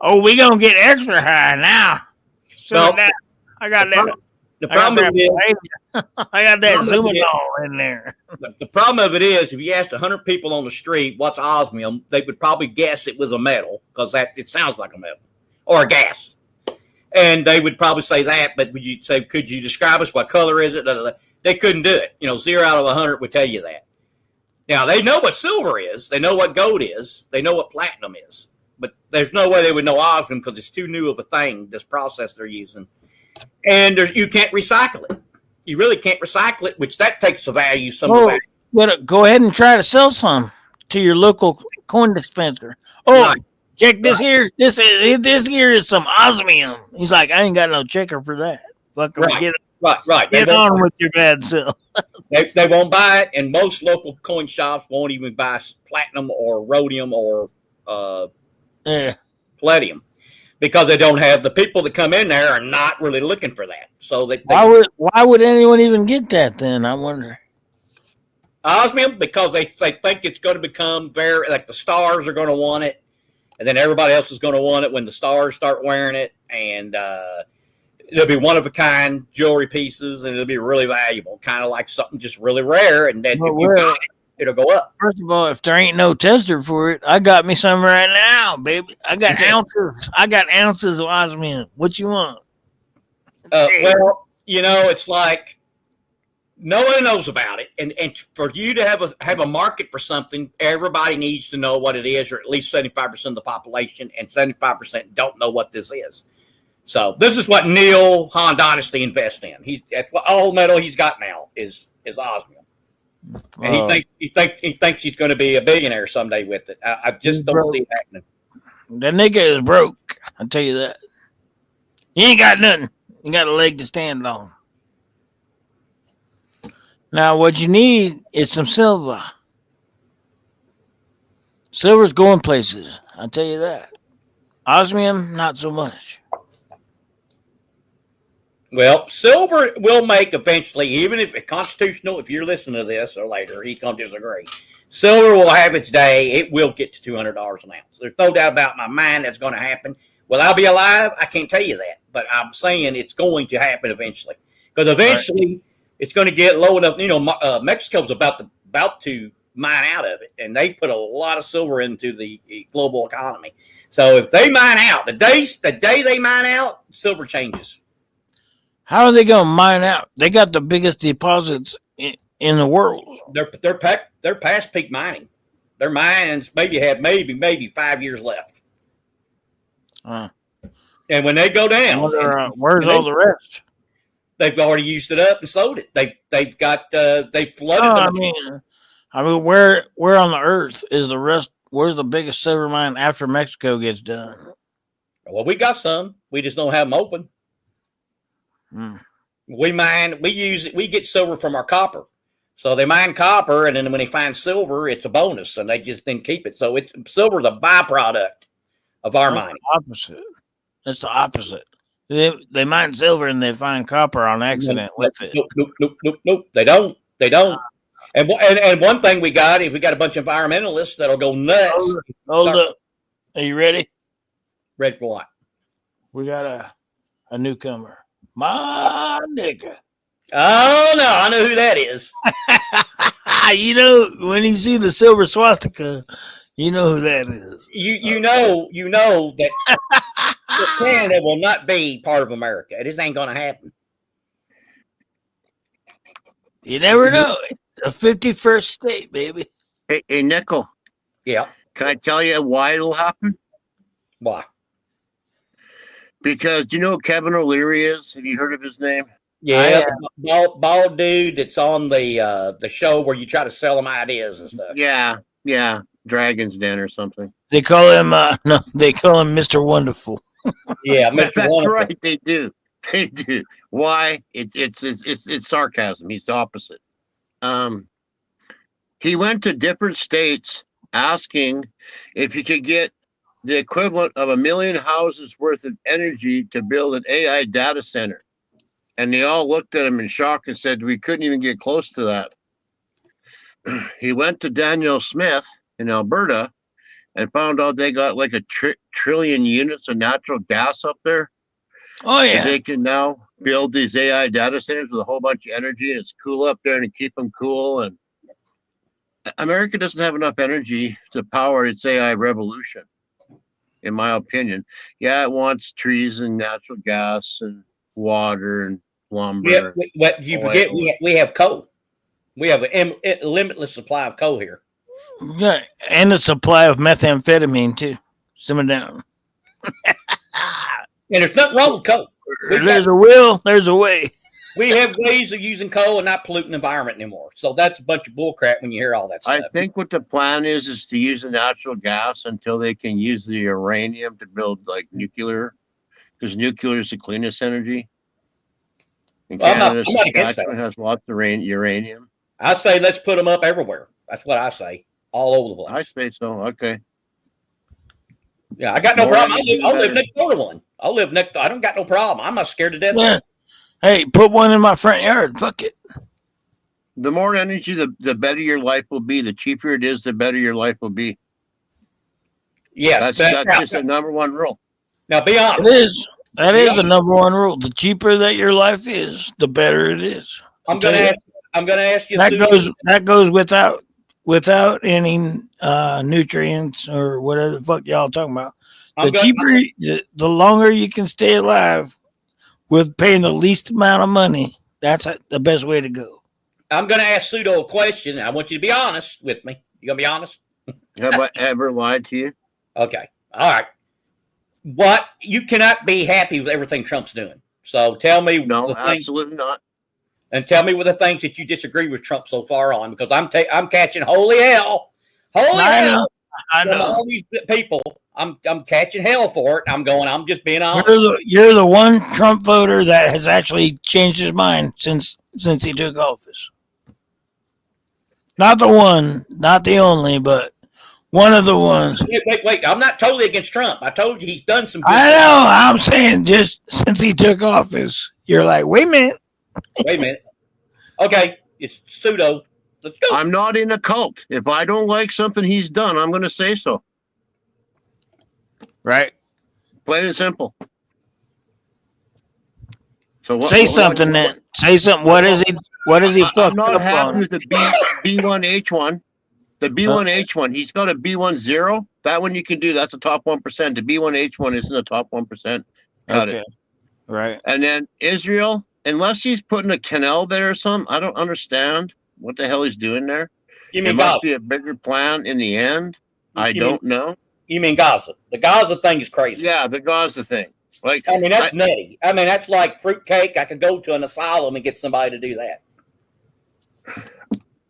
Oh, we gonna get extra high now. So I got that. The problem is, I got that Zumanol in there. The problem of it is, if you asked 100 people on the street what's osmium, they would probably guess it was a metal because it sounds like a metal or a gas, and they would probably say that. But would you say, could you describe us? What color is it? They couldn't do it. 0 out of 100 would tell you that. Now they know what silver is, they know what gold is, they know what platinum is, but there's no way they would know osmium because it's too new of a thing. This process they're using. And you can't recycle it. You really can't recycle it, which that takes the value somewhere. Go ahead and try to sell some to your local coin dispenser. Oh, right. Check this here. This here is some osmium. He's like, I ain't got no checker for that. Fucking get on with your bad self. They won't buy it, and most local coin shops won't even buy platinum or rhodium or palladium. because they don't have the people that come in there are not really looking for that. So why would anyone even get that then? I wonder. Osmium, because they think it's going to become very, like the stars are going to want it, and then everybody else is going to want it when the stars start wearing it, and it'll be one of a kind jewelry pieces, and it'll be really valuable, kind of like something just really rare, and then if you got it, it'll go up. First of all, if there ain't no tester for it, I got me some right now, baby. I got ounces. I got ounces of osmium. What you want? Well, it's like no one knows about it, and for you to have a market for something, everybody needs to know what it is, or at least 75% of the population, and 75% don't know what this is. So this is what Neil Han Dynasty invests in. That's what all metal he's got now is osmium, and he thinks he's going to be a billionaire someday with it. I just don't see it happening. That nigga is broke. I'll tell you that. He ain't got nothing. He got a leg to stand on. Now, what you need is some silver. Silver's going places. I'll tell you that. Osmium, not so much. Well, silver will make eventually, even if it's constitutional, if you're listening to this or later, he's going to disagree. Silver will have its day. It will get to $200 an ounce. There's no doubt about my mind that's going to happen. Will I be alive? I can't tell you that. But I'm saying it's going to happen eventually. Because eventually it's going to get low enough. Mexico's about to mine out of it. And they put a lot of silver into the global economy. So if they mine out, the day they mine out, silver changes. How are they going to mine out? They got the biggest deposits in the world. They're past peak mining. Their mines have maybe 5 years left. And when they go down, where's all the rest? They've already used it up and sold it. They've flooded them. I mean, where on the earth is the rest? Where's the biggest silver mine after Mexico gets done? Well, we got some. We just don't have them open. We get silver from our copper. So they mine copper, and then when they find silver, it's a bonus, and they just then keep it. So silver's a byproduct of our mining. That's the opposite. They mine silver and they find copper on accident with it. Nope. They don't. And one thing we got is we got a bunch of environmentalists that'll go nuts. Hold up. Are you ready? Ready for what? We got a newcomer. My nigga. Oh, no. I know who that is. When you see the silver swastika, you know who that is. You know that Canada will not be part of America. This ain't going to happen. You never know. A 51st state, baby. Hey, Nickel. Yeah. Can I tell you why it'll happen? Why? Because do you know who Kevin O'Leary is? Have you heard of his name? Yeah, bald dude that's on the show where you try to sell him ideas and stuff. Yeah, Dragon's Den or something. They call him Mr. Wonderful. Yeah, Mr. That's Wonderful. right. They do. Why? It's sarcasm. He's the opposite. He went to different states asking if he could get the equivalent of 1 million houses worth of energy to build an AI data center. And they all looked at him in shock and said, we couldn't even get close to that. He went to Daniel Smith in Alberta and found out they got like a trillion units of natural gas up there. Oh, yeah. And they can now build these AI data centers with a whole bunch of energy, and it's cool up there and keep them cool. And America doesn't have enough energy to power its AI revolution, in my opinion. Yeah, it wants trees and natural gas and water and lumber. But you forget we have coal. We have a limitless supply of coal here. Yeah, and a supply of methamphetamine too. Simmer down. And there's nothing wrong with coal. There's a will, there's a way. We have ways of using coal and not polluting the environment anymore. So that's a bunch of bullcrap when you hear all that stuff. I think what the plan is to use the natural gas until they can use the uranium to build like nuclear, because nuclear is the cleanest energy. And Canada, Saskatchewan has lots of uranium. I say let's put them up everywhere. That's what I say, all over the place. I say so. Okay. Yeah, I got no More problem. energy, I'll live better. next door to one. I'll live next. I don't got no problem. I'm not scared to death. Yeah. Hey, put one in my front yard. Fuck it. The more energy, the better your life will be. The cheaper it is, the better your life will be. Yes, That's just a number one rule. Now, be honest. It is. That is the number one rule. The cheaper that your life is, the better it is. I'm gonna ask you. That goes without any nutrients or whatever the fuck y'all talking about. The longer you can stay alive with paying the least amount of money, that's the best way to go. I'm gonna ask Pseudo a question. I want you to be honest with me. You gonna be honest? Have I ever lied to you? Okay. All right. What you cannot be happy with everything Trump's doing. So tell me. No, absolutely not. And tell me what the things that you disagree with Trump so far on, because I'm catching holy hell, hell. I know. From all these people. I'm catching hell for it. I'm just being honest. You're the one Trump voter that has actually changed his mind since he took office. Not the one, not the only, but one of the ones. Wait. I'm not totally against Trump. I told you he's done some good I know. I'm saying just since he took office, you're like, wait a minute. Wait a minute. Okay, it's Pseudo. Let's go. I'm not in a cult. If I don't like something he's done, I'm going to say so. Right. Plain and simple. So Say something then. Say something. What is he? What is he fucked I'm not up happy on? with the B1H1. The B1H1, he's got a B10. That one you can do. That's the top 1%. The B1H1 is in the top 1%. Got it. Right. And then Israel, unless he's putting a canal there or something, I don't understand what the hell he's doing there. You mean There must Gaza? be a bigger plan in the end. I don't know. You mean Gaza? The Gaza thing is crazy. Yeah, the Gaza thing. Like, I mean, that's nutty. I mean, that's like fruitcake. I could go to an asylum and get somebody to do that.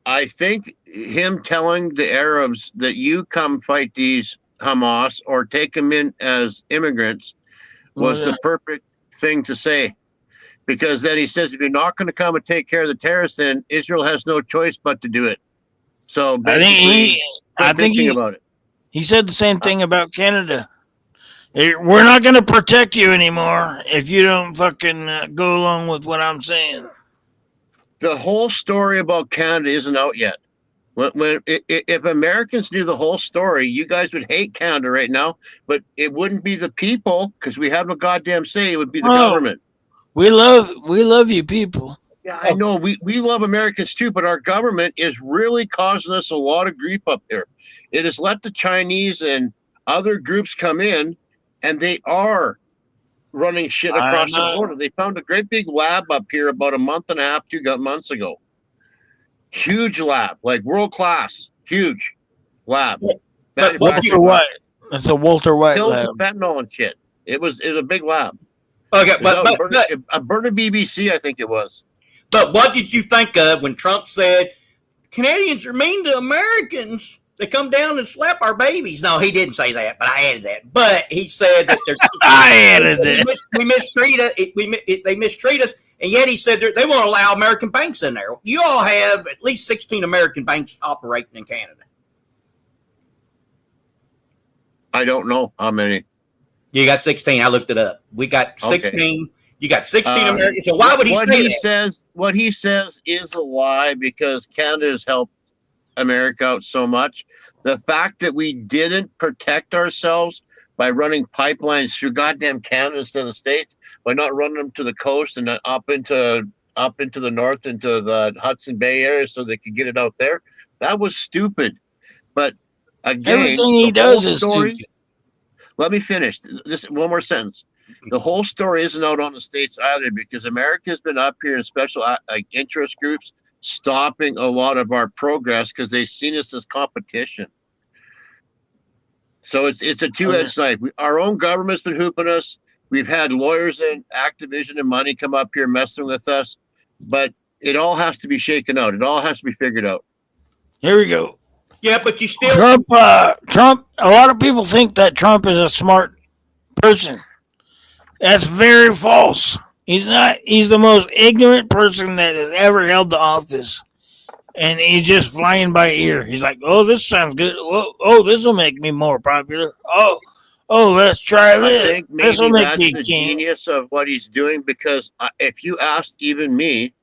I think him telling the Arabs that you come fight these Hamas or take them in as immigrants was the perfect thing to say. Because then he says, if you're not going to come and take care of the terrorists, then Israel has no choice but to do it. So basically, I think he, about it. He said the same thing about Canada. We're not going to protect you anymore if you don't fucking go along with what I'm saying. The whole story about Canada isn't out yet. If Americans knew the whole story, you guys would hate Canada right now, but it wouldn't be the people, because we have a goddamn say. It would be the government. We love you people. Yeah, I know. We love Americans too, but our government is really causing us a lot of grief up there. It has let the Chinese and other groups come in, and they are running shit across the border. They found a great big lab up here about a month and a half, 2 months ago. Huge lab, like world class, huge lab. But Walter White. That's a Walter White Pills lab. of fentanyl and shit. It was a big lab. Okay, a Berta BBC, I think it was. But what did you think of when Trump said Canadians are mean to Americans? They come down and slap our babies. No, he didn't say that, but I added that. But he said that they're I added that. We mistreat us. They mistreat us, and yet he said they won't allow American banks in there. You all have at least 16 American banks operating in Canada. I don't know how many. You got 16. I looked it up. We got 16. Okay. You got 16 Americans. So why would he say that? What he says is a lie, because Canada has helped America out so much. The fact that we didn't protect ourselves by running pipelines through goddamn Canada instead of the States, by not running them to the coast and up into the north, into the Hudson Bay area, so they could get it out there, that was stupid. But again, everything he does is stupid. Let me finish this one more sentence. The whole story isn't out on the States either, because America has been up here in special interest groups stopping a lot of our progress because they've seen us as competition. So it's a two-edged knife. Our own government's been hooping us. We've had lawyers and Activision and money come up here messing with us, but it all has to be shaken out. It all has to be figured out. Here we go. Yeah, but you still Trump. A lot of people think that Trump is a smart person. That's very false. He's not. He's the most ignorant person that has ever held the office, and he's just flying by ear. He's like, "Oh, this sounds good. Oh, this will make me more popular. Oh, Oh, let's try I this. think This will maybe make that's you the king. genius of what he's doing, because if you asked even me,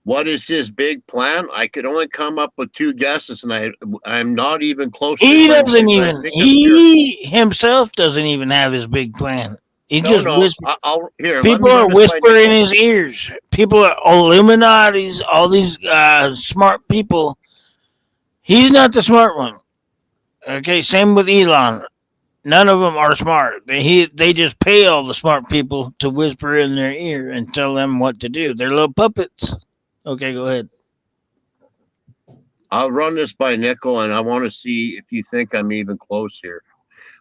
what is his big plan? I could only come up with two guesses, and I'm not even close to He even doesn't than I even. think I'm here. He himself doesn't even have his big plan. He No, just no. whispers. I'll here. Let People me are run this by whispering in Nickel. his ears. People are Illuminati's. All these smart people. He's not the smart one. Okay, same with Elon. None of them are smart. They just pay all the smart people to whisper in their ear and tell them what to do. They're little puppets. Okay, go ahead. I'll run this by Nickel, and I want to see if you think I'm even close here.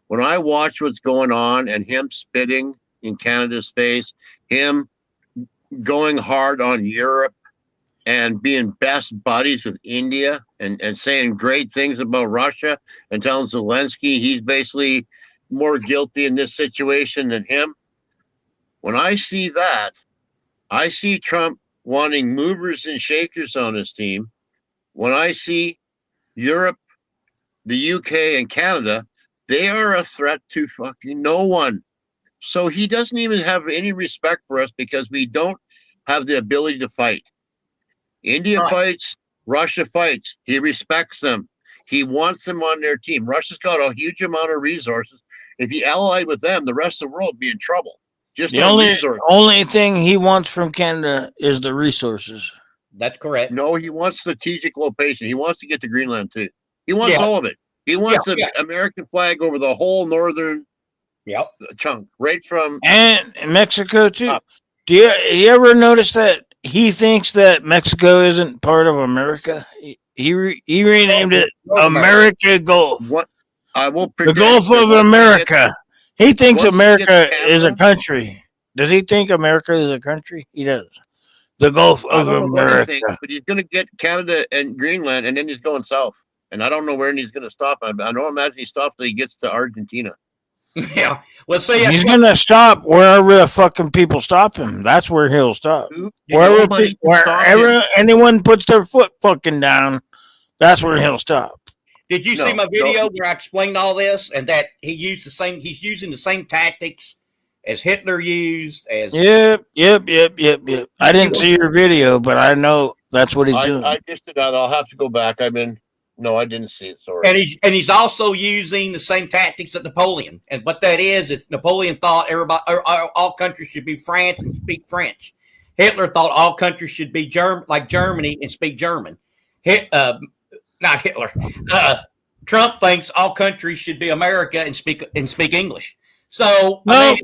When I watch what's going on and him spitting in Canada's face, him going hard on Europe and being best buddies with India and saying great things about Russia and telling Zelensky he's basically more guilty in this situation than him. When I see that, I see Trump wanting movers and shakers on his team. When I see Europe, the UK, and Canada, they are a threat to fucking no one. So he doesn't even have any respect for us because we don't have the ability to fight. India fights, Russia fights. He respects them. He wants them on their team. Russia's got a huge amount of resources. If he allied with them, the rest of the world would be in trouble. Just The on only resources. only thing he wants from Canada is the resources. That's correct. No, he wants strategic location. He wants to get to Greenland too. He wants Yeah. all of it. He wants Yeah, the American flag over the whole northern chunk, right from And Mexico too. Do you ever notice that he thinks that Mexico isn't part of America? He renamed it America Gulf. What I will The predict Gulf that of once he America. He thinks once he America gets is a Canada- country. Does he think America is a country? He does. The Gulf I of don't know what he America. thinks, but he's going to get Canada and Greenland, and then he's going south. And I don't know where he's going to stop. I don't imagine he stops till he gets to Argentina. Yeah. Well, see, He's gonna stop wherever the fucking people stop him. That's where he'll stop. Wherever, Nobody can stop wherever him. anyone puts their foot fucking down, that's where he'll stop. Did you see my video where I explained all this and that he's using the same tactics as Hitler used? Yep. I didn't see your video, but I know that's what he's doing. I just did not. I'll have to go back. No, I didn't see it. Sorry. And he's also using the same tactics that Napoleon. And what that is Napoleon thought all countries should be France and speak French. Hitler thought all countries should be like Germany and speak German. Not Hitler. Trump thinks all countries should be America and speak English. So No,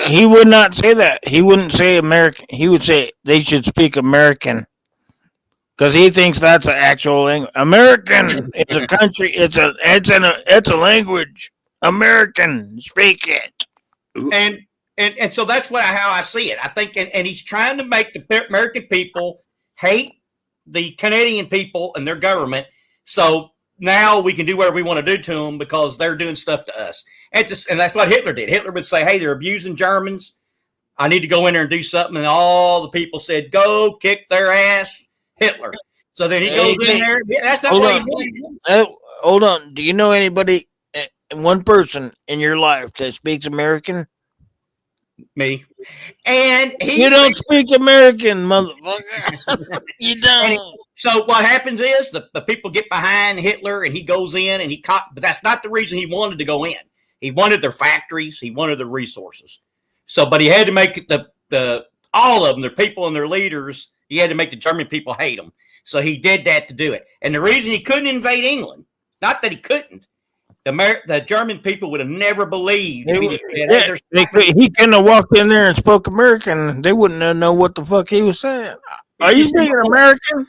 he would not say that. He wouldn't say American. He would say they should speak American. Because he thinks that's an actual language. American is a country. It's a language. American, speak it. And so that's how I see it. I think, and he's trying to make the American people hate the Canadian people and their government. So now we can do whatever we want to do to them because they're doing stuff to us. And that's what Hitler did. Hitler would say, "Hey, they're abusing Germans. I need to go in there and do something." And all the people said, "Go kick their ass." Hitler. So then he goes in there. That's not what he did. Hold on. Do you know anybody, one person in your life that speaks American? Me. And you don't speak American, motherfucker. You don't. So what happens is the people get behind Hitler and he goes in and but that's not the reason he wanted to go in. He wanted their factories. He wanted the resources. So, but he had to make all of them, their people and their leaders, he had to make the German people hate them. So he did that to do it. And the reason he couldn't invade England, not that he couldn't, the German people would have never believed. He couldn't have walked in there and spoke American. They wouldn't have known what the fuck he was saying. Are you speaking American?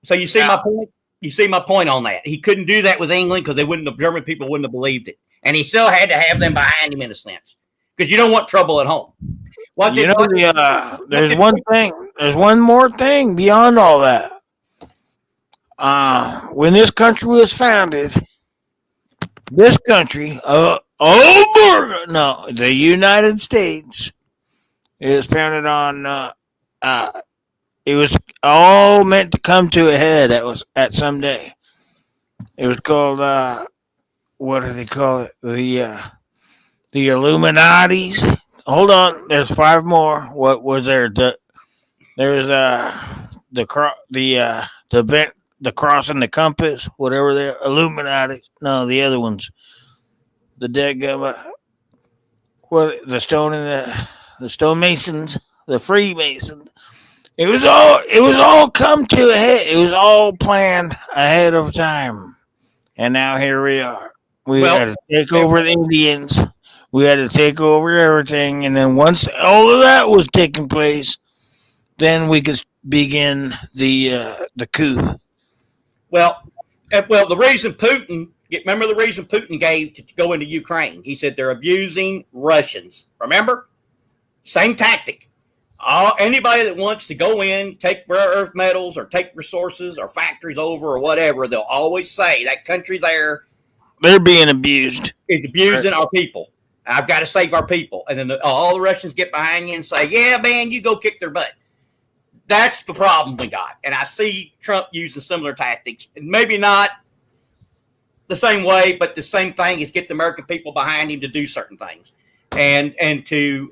So you see my point? You see my point on that. He couldn't do that with England because the German people wouldn't have believed it. And he still had to have them behind him in a sense. Because you don't want trouble at home. There's one thing. There's one more thing beyond all that. When this country was founded, the United States, it was founded on. It was all meant to come to a head. At some day. It was called. What do they call it? the Illuminati's. Hold on, there's 5 more. What was there? There's the cross and the compass, whatever the Illuminati. No, the other ones. The dead what the stone and the stonemasons, the Freemasons. It was all come to a head. It was all planned ahead of time. And now here we are. We had to take over the Indians. We had to take over everything, and then once all of that was taking place, then we could begin the coup. Well, the reason remember the reason Putin gave to go into Ukraine? He said they're abusing Russians. Remember? Same tactic. Anybody that wants to go in, take rare earth metals or take resources or factories over or whatever, they'll always say that country there, they're being abused. Is abusing our people. I've got to save our people. And then all the Russians get behind you and say, yeah, man, you go kick their butt. That's the problem we got. And I see Trump using similar tactics. Maybe not the same way, but the same thing is get the American people behind him to do certain things and to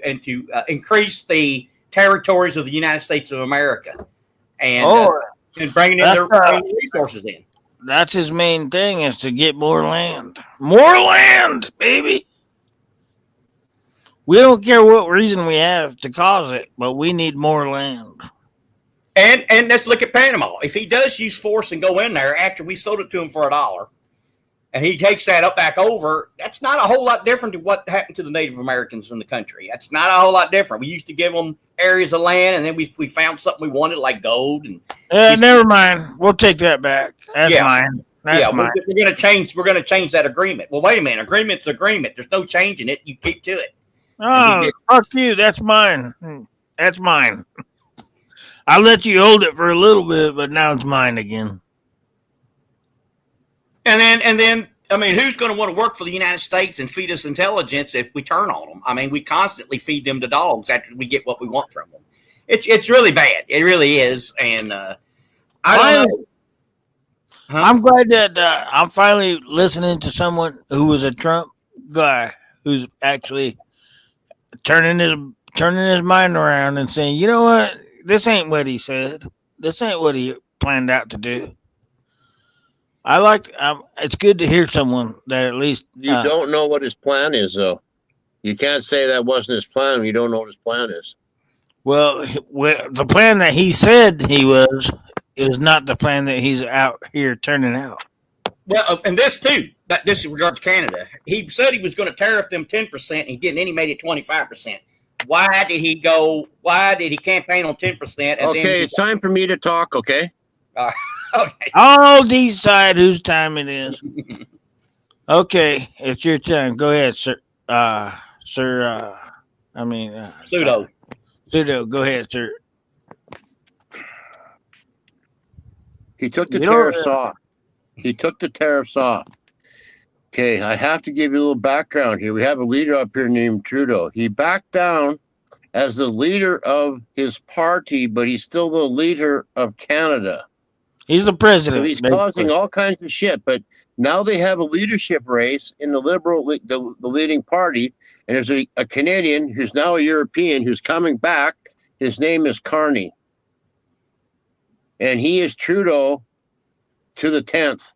increase the territories of the United States of America and bringing in their resources in. That's his main thing, is to get more land. More land, baby. We don't care what reason we have to cause it, but we need more land. And let's look at Panama. If he does use force and go in there after we sold it to him for $1, and he takes that up back over, that's not a whole lot different to what happened to the Native Americans in the country. That's not a whole lot different. We used to give them areas of land, and then we found something we wanted, like gold. And never mind. We'll take that back. That's mine. That's mine. We're going to change. We're going to change that agreement. Well, wait a minute. Agreement's agreement. There's no changing it. You keep to it. Oh, fuck you. That's mine. That's mine. I let you hold it for a little bit, but now it's mine again. And then, I mean, who's going to want to work for the United States and feed us intelligence if we turn on them? I mean, we constantly feed them to dogs after we get what we want from them. It's really bad. It really is. And I don't know. Huh? I'm glad that I'm finally listening to someone who was a Trump guy who's actually turning his mind around and saying, you know what? This ain't what he said. This ain't what he planned out to do. It's good to hear someone that at least you don't know what his plan is, though. You can't say that wasn't his plan. You don't know what his plan is. Well, the plan that he said he was is not the plan that he's out here turning out. Well, and this too. This in regard to Canada. He said he was going to tariff them 10%. He didn't. And he made it 25%. Why did he campaign on 10%? Okay, it's time for me to talk. Okay. Okay. I'll decide whose time it is. Okay, it's your turn. Go ahead, sir. Pseudo. Pseudo, go ahead, sir. He took the tariffs off. He took the tariffs off. Okay, I have to give you a little background here. We have a leader up here named Trudeau. He backed down as the leader of his party, but he's still the leader of Canada. He's the president. So he's causing all kinds of shit. But now they have a leadership race in the Liberal, the leading party. And there's a Canadian who's now a European who's coming back. His name is Carney. And he is Trudeau to the 10th.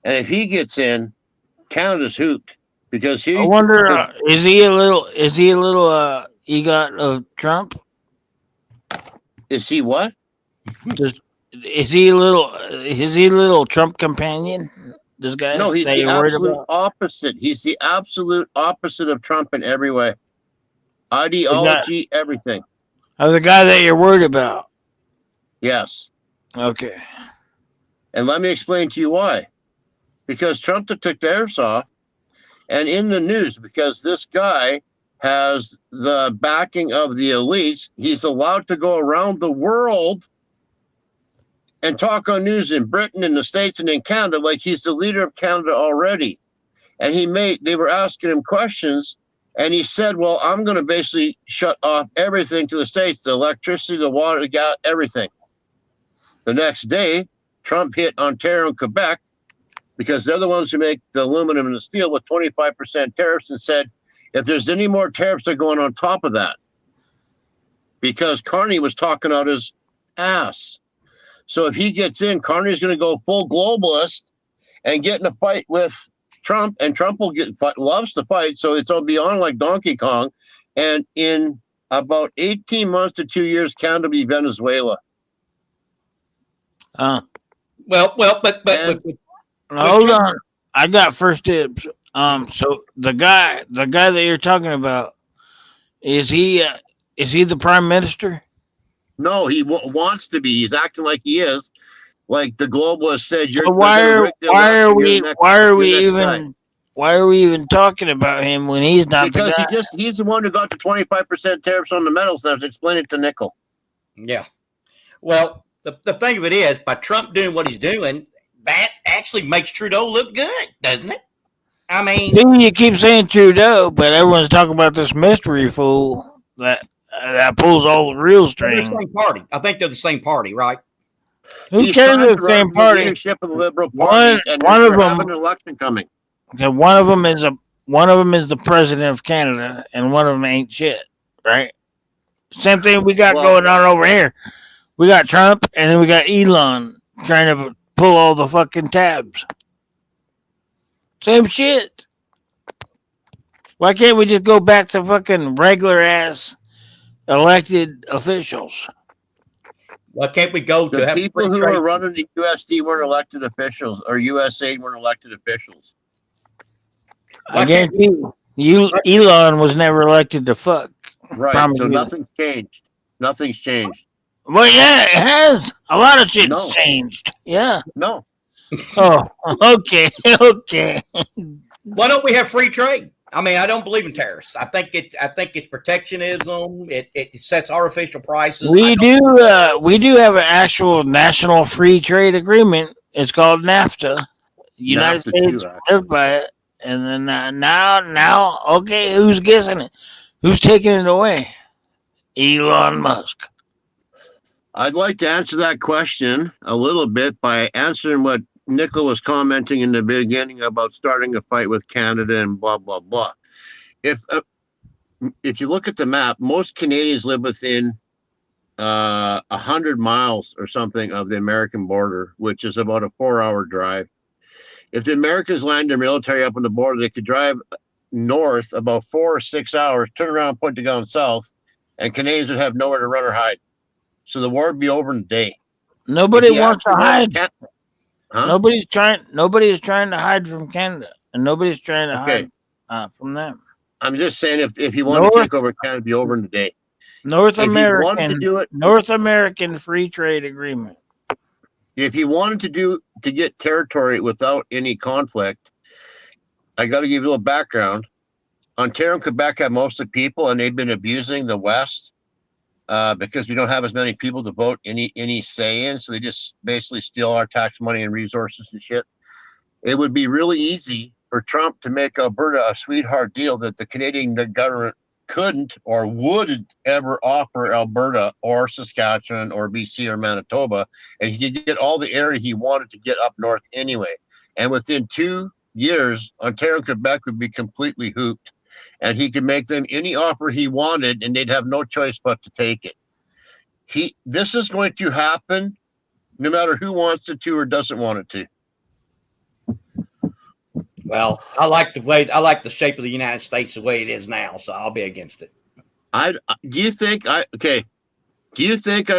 And if he gets in, Canada's hooped. Because I wonder, is he a little EGOT of Trump? Is he what? Is he a little Trump companion? This guy? No, he's the absolute opposite. He's the absolute opposite of Trump in every way. Ideology, everything. Of the guy that you're worried about? Yes. Okay. And let me explain to you why. Because Trump took theirs off, and in the news, because this guy has the backing of the elites, he's allowed to go around the world and talk on news in Britain, in the States, and in Canada like he's the leader of Canada already. And they were asking him questions, and he said, well, I'm going to basically shut off everything to the States, the electricity, the water, the gas, everything. The next day, Trump hit Ontario and Quebec, because they're the ones who make the aluminum and the steel with 25% tariffs, and said, if there's any more tariffs that are going on top of that, because Carney was talking out his ass. So if he gets in, Carney's going to go full globalist and get in a fight with Trump, and Trump will loves to fight, so it'll be on like Donkey Kong. And in about 18 months to 2 years, Canada will be Venezuela. But hold on. I got first dibs. So the guy that you're talking about, is he the prime minister? No, he wants to be. He's acting like he is. Like the globalist said, So why are we even talking about him when he's not because the guy? he's the one who got the 25% tariffs on the metals. And I was explaining to Nickel. Yeah. Well, the thing of it is, by Trump doing what he's doing, that actually makes Trudeau look good, doesn't it? I mean, You keep saying Trudeau, but everyone's talking about this mystery fool that pulls all the real strings. They're the same party. I think they're the same party, right? Who cares if the same party? Leadership of the Liberal Party, and one of them having an election coming. Okay, one of them is the president of Canada, and one of them ain't shit, right? Same thing we got going on over here. We got Trump, and then we got Elon trying to pull all the fucking tabs. Same shit. Why can't we just go back to fucking regular ass elected officials? Why can't we go to The have people free who trade? are running the USD weren't elected officials, or USAID weren't elected officials. I guarantee you, Elon was never elected to fuck. Right. Promise So you. nothing's changed. Nothing's changed. Well, yeah, it has. A lot of shit's No. changed. Yeah. No. Oh, okay, okay. Why don't we have free trade? I mean, I don't believe in tariffs. I think it's protectionism. It sets artificial prices. We do have an actual national free trade agreement. It's called NAFTA. United NAFTA States too, actually. live by it. And then now, okay, who's guessing it? Who's taking it away? Elon Musk. I'd like to answer that question a little bit by answering what Nickel was commenting in the beginning about starting a fight with Canada and blah, blah, blah. If you look at the map, most Canadians live within 100 miles or something of the American border, which is about a 4-hour drive. If the Americans land their military up on the border, they could drive north about 4 or 6 hours, turn around and point the gun south, and Canadians would have nowhere to run or hide. So the war would be over in a day. Nobody wants to hide. Huh? Nobody's trying to hide from Canada, and nobody's trying to hide from them. I'm just saying, if you want to take over Canada, it'd be over in a day. North If he wanted to do it, North American Free Trade Agreement. if he wanted to get territory without any conflict, I got to give you a little background. Ontario and Quebec have most of the people, and they've been abusing the West because we don't have as many people to vote any say in. So they just basically steal our tax money and resources and shit. It would be really easy for Trump to make Alberta a sweetheart deal that the Canadian government couldn't or wouldn't ever offer Alberta or Saskatchewan or BC or Manitoba, and he could get all the area he wanted to get up north anyway. And within 2 years, Ontario and Quebec would be completely hooped, and he could make them any offer he wanted, and they'd have no choice but to take it. This is going to happen no matter who wants it to or doesn't want it to. Well, I like the shape of the United States the way it is now, so I'll be against it. Do you think I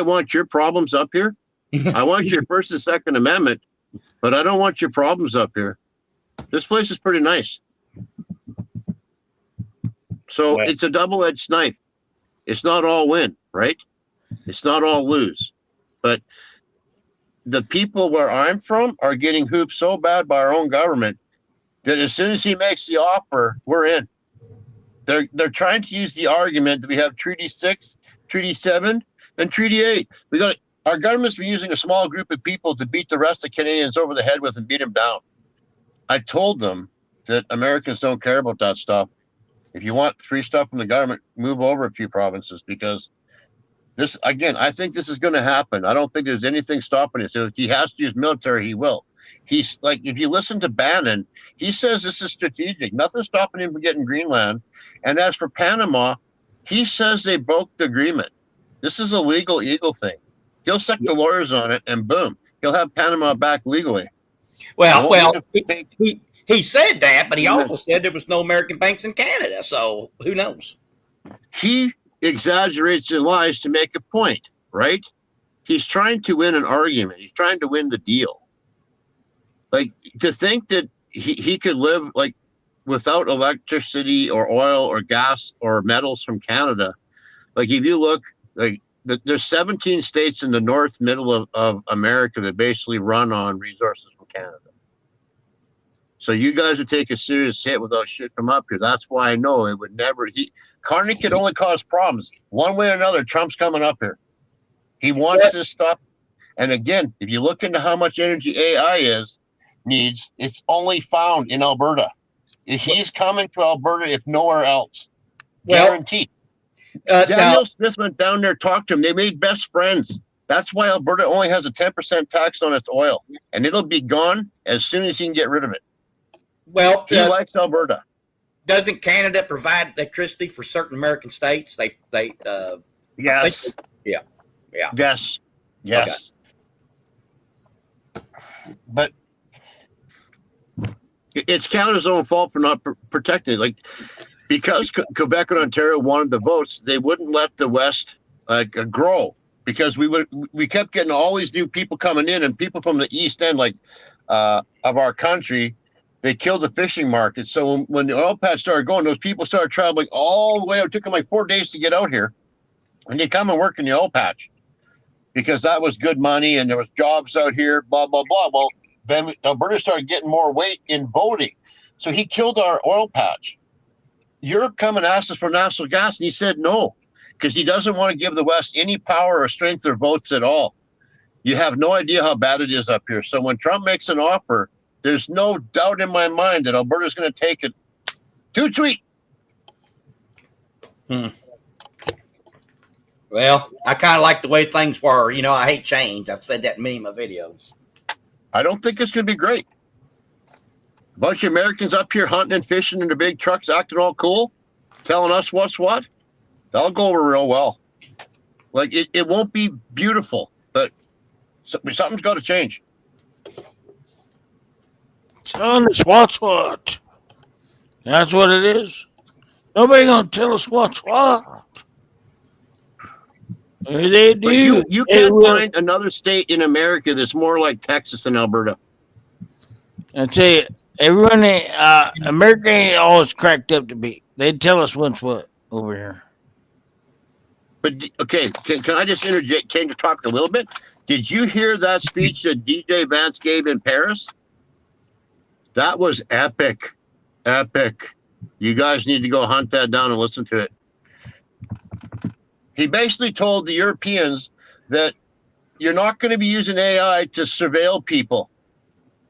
want your problems up here? I want your First and Second Amendment, but I don't want your problems up here. This place is pretty nice. So it's a double-edged knife. It's not all win, right? It's not all lose. But the people where I'm from are getting hooped so bad by our own government that as soon as he makes the offer, we're in. They're trying to use the argument that we have Treaty 6, Treaty 7, and Treaty 8. Our government's been using a small group of people to beat the rest of Canadians over the head with and beat them down. I told them that Americans don't care about that stuff. If you want free stuff from the government, move over a few provinces, because this, again, I think this is going to happen. I don't think there's anything stopping it. So if he has to use military, he will. He's like, if you listen to Bannon, he says this is strategic. Nothing's stopping him from getting Greenland. And as for Panama, he says they broke the agreement. This is a legal eagle thing. He'll stick the lawyers on it, and boom, he'll have Panama back legally. Well, he said that, but he also said there was no American banks in Canada. So who knows? He exaggerates and lies to make a point, right? He's trying to win an argument. He's trying to win the deal. Like, to think that he could live like without electricity or oil or gas or metals from Canada. Like, if you look, like, there's 17 states in the north middle of America that basically run on resources from Canada. So you guys would take a serious hit without shit from up here. That's why I know it would never. Carney could only cause problems one way or another. Trump's coming up here. He wants this stuff. And again, if you look into how much energy AI needs, it's only found in Alberta. He's coming to Alberta, if nowhere else. Guaranteed. Daniel Smith went down there, talked to him. They made best friends. That's why Alberta only has a 10% tax on its oil, and it'll be gone as soon as he can get rid of it. Well, he likes Alberta. Doesn't Canada provide electricity for certain American states? Yes. Yeah. Yes. Okay. But it's Canada's own fault for not protecting it. Like, because Quebec and Ontario wanted the votes, they wouldn't let the West grow, because we kept getting all these new people coming in, and people from the East End, of our country, they killed the fishing market. So when the oil patch started going, those people started traveling all the way out. It took them like 4 days to get out here, and they come and work in the oil patch because that was good money and there was jobs out here, blah, blah, blah. Well, then Alberta started getting more weight in voting. So he killed our oil patch. Europe come and asked us for natural gas, and he said no, because he doesn't want to give the West any power or strength or votes at all. You have no idea how bad it is up here. So when Trump makes an offer, there's no doubt in my mind that Alberta's going to take it. Too sweet. Well, I kind of like the way things were. You know, I hate change. I've said that in many of my videos. I don't think it's going to be great. A bunch of Americans up here hunting and fishing in the big trucks, acting all cool, telling us what's what. That'll go over real well. Like, it won't be beautiful, but something's got to change. Telling us what's what. That's what it is. Nobody gonna tell us what's what. They do. You can't find another state in America that's more like Texas and Alberta. I tell you, everyone, America ain't always cracked up to be. They tell us what's what over here. But okay, can I just interject? Change the topic a little bit? Did you hear that speech that DJ Vance gave in Paris? That was epic. You guys need to go hunt that down and listen to it. He basically told the Europeans that you're not going to be using AI to surveil people.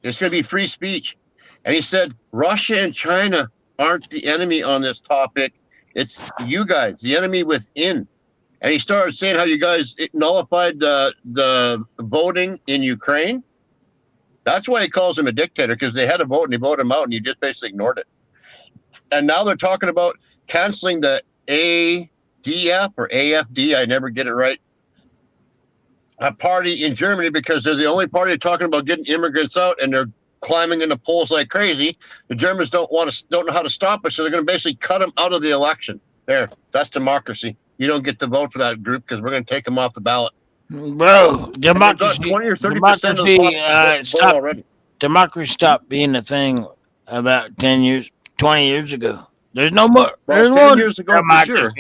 It's going to be free speech. And he said, Russia and China aren't the enemy on this topic. It's you guys, the enemy within. And he started saying how you guys nullified the voting in Ukraine. That's why he calls him a dictator, because they had a vote and he voted him out and you just basically ignored it. And now they're talking about canceling the ADF or AFD, I never get it right, a party in Germany, because they're the only party talking about getting immigrants out, and they're climbing in the polls like crazy. The Germans don't know how to stop it, so they're going to basically cut them out of the election. There, that's democracy. You don't get to vote for that group because we're going to take them off the ballot. Bro, democracy, 20 or 30% of the democracy stopped being a thing about 10 years, 20 years ago. There's no more. Well, 10 years ago, for sure.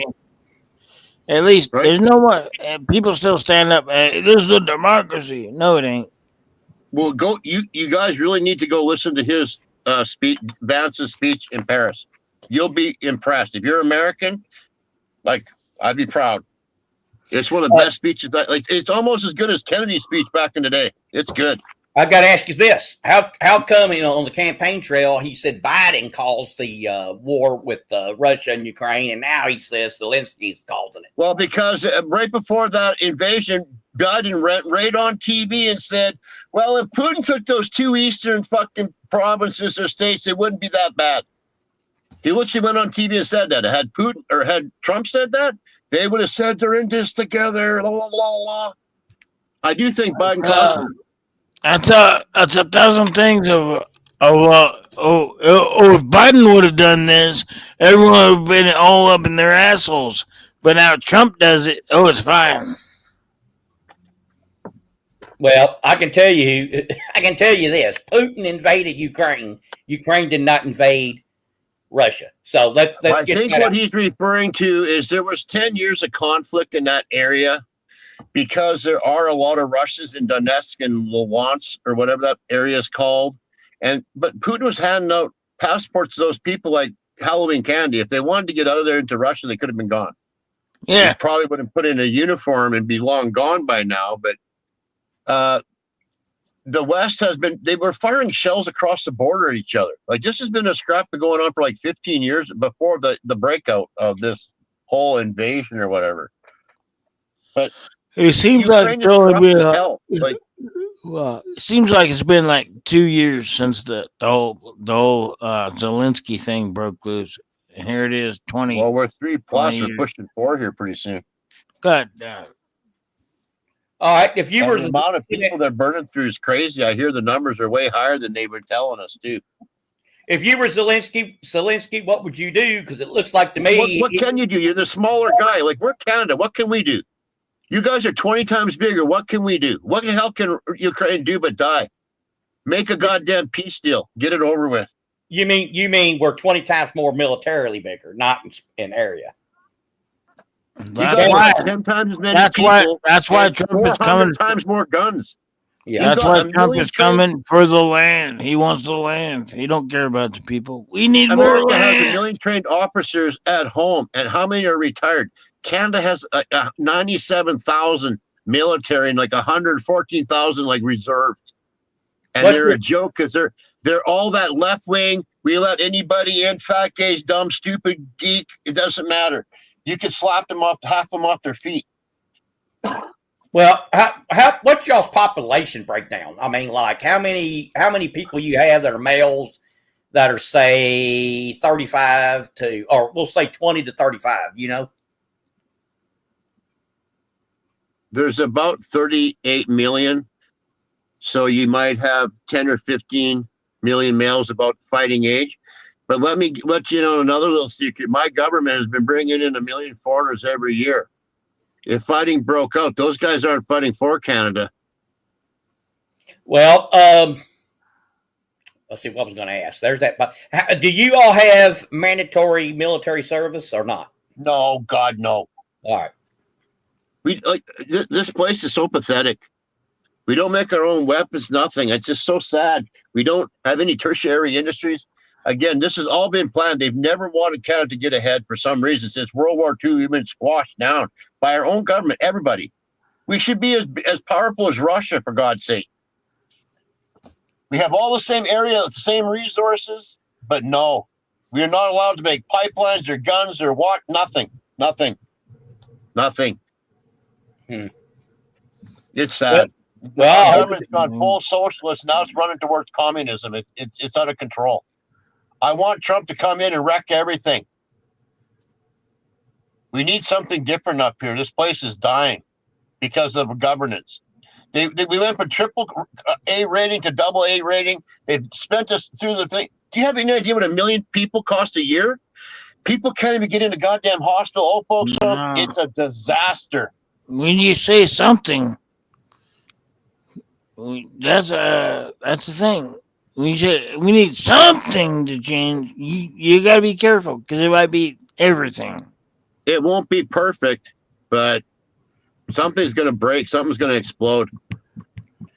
At least there's no more. People still stand up. This is a democracy. No, it ain't. Well, go. You guys really need to go listen to his speech, Vance's speech in Paris. You'll be impressed. If you're American, like, I'd be proud. It's one of the best speeches. It's almost as good as Kennedy's speech back in the day. It's good. I got to ask you this: How come, on the campaign trail he said Biden caused the war with Russia and Ukraine, and now he says Zelensky's causing it? Well, because right before that invasion, Biden went right on TV and said, well, if Putin took those 2 eastern fucking provinces or states, it wouldn't be that bad. He literally went on TV and said that. Had Putin or had Trump said that, they would have said they're in this together. La, la, la, la. I do think Biden caused it. That's 1,000 things of if Biden would have done this, everyone would have been all up in their assholes. But now Trump does it. Oh, it's fine. Well, I can tell you this. Putin invaded Ukraine. Ukraine did not invade Russia. So let's I get think that what out. he's referring to is there was 10 years of conflict in that area because there are a lot of Russians in Donetsk and Luhansk or whatever that area is called. But Putin was handing out passports to those people like Halloween candy. If they wanted to get out of there into Russia, they could have been gone. Yeah. They probably would have put in a uniform and be long gone by now. But the West they were firing shells across the border at each other. Like this has been a scrap going on for like 15 years before the breakout of this whole invasion or whatever. But it seems Ukraine like it's only been hell. Like, well, it seems like it's been like 2 years since the whole Zelensky thing broke loose, and here it is, 20. well, we're 3+. We're years. pushing 4 here pretty soon. God damn. All right. If you were The amount of people they're burning through is crazy. I hear the numbers are way higher than they were telling us, too. If you were Zelensky, what would you do? Because it looks like to me. What can you do? You're the smaller guy. Like we're Canada. What can we do? You guys are 20 times bigger. What can we do? What the hell can Ukraine do but die? Make a goddamn peace deal. Get it over with. You mean we're 20 times more militarily bigger, not in area. That's why 10 times as many people. That's why Trump is coming. Times more guns. Yeah, that's why Trump is coming for the land. He wants the land. He don't care about the people. We need more America has land. 1 million trained officers at home, and how many are retired? Canada has 97,000 military and like 114,000 like reserve. And they're a joke because they're all that left wing. We let anybody in, fat, gays, dumb, stupid, geek. It doesn't matter. You could slap them off, half them off their feet. Well, what's y'all's population breakdown? I mean, like how many people you have that are males that are say 35 to, or we'll say 20 to 35, you know? There's about 38 million. So you might have 10 or 15 million males about fighting age. But let me let you know another little secret. My government has been bringing in 1 million foreigners every year. If fighting broke out, those guys aren't fighting for Canada. Well, let's see what I was going to ask. There's that. Do you all have mandatory military service or not? No, God, no. All right. We like this place is so pathetic. We don't make our own weapons, nothing. It's just so sad. We don't have any tertiary industries. Again, this has all been planned. They've never wanted Canada to get ahead for some reason. Since World War II, we've been squashed down by our own government, everybody. We should be as powerful as Russia, for God's sake. We have all the same area, the same resources, but no. We are not allowed to make pipelines or guns or what? Nothing. It's sad. Well, the government's gone full socialist. Now it's running towards communism. It's out of control. I want Trump to come in and wreck everything. We need something different up here. This place is dying because of governance. We went from triple A rating to double A rating. They've spent us through the thing. Do you have any idea what 1 million people cost a year? People can't even get into goddamn hospital. Oh, folks, No. It's a disaster. When you say something, that's the thing. When you say we need something to change, you got to be careful because it might be everything. It won't be perfect, but something's going to break. Something's going to explode.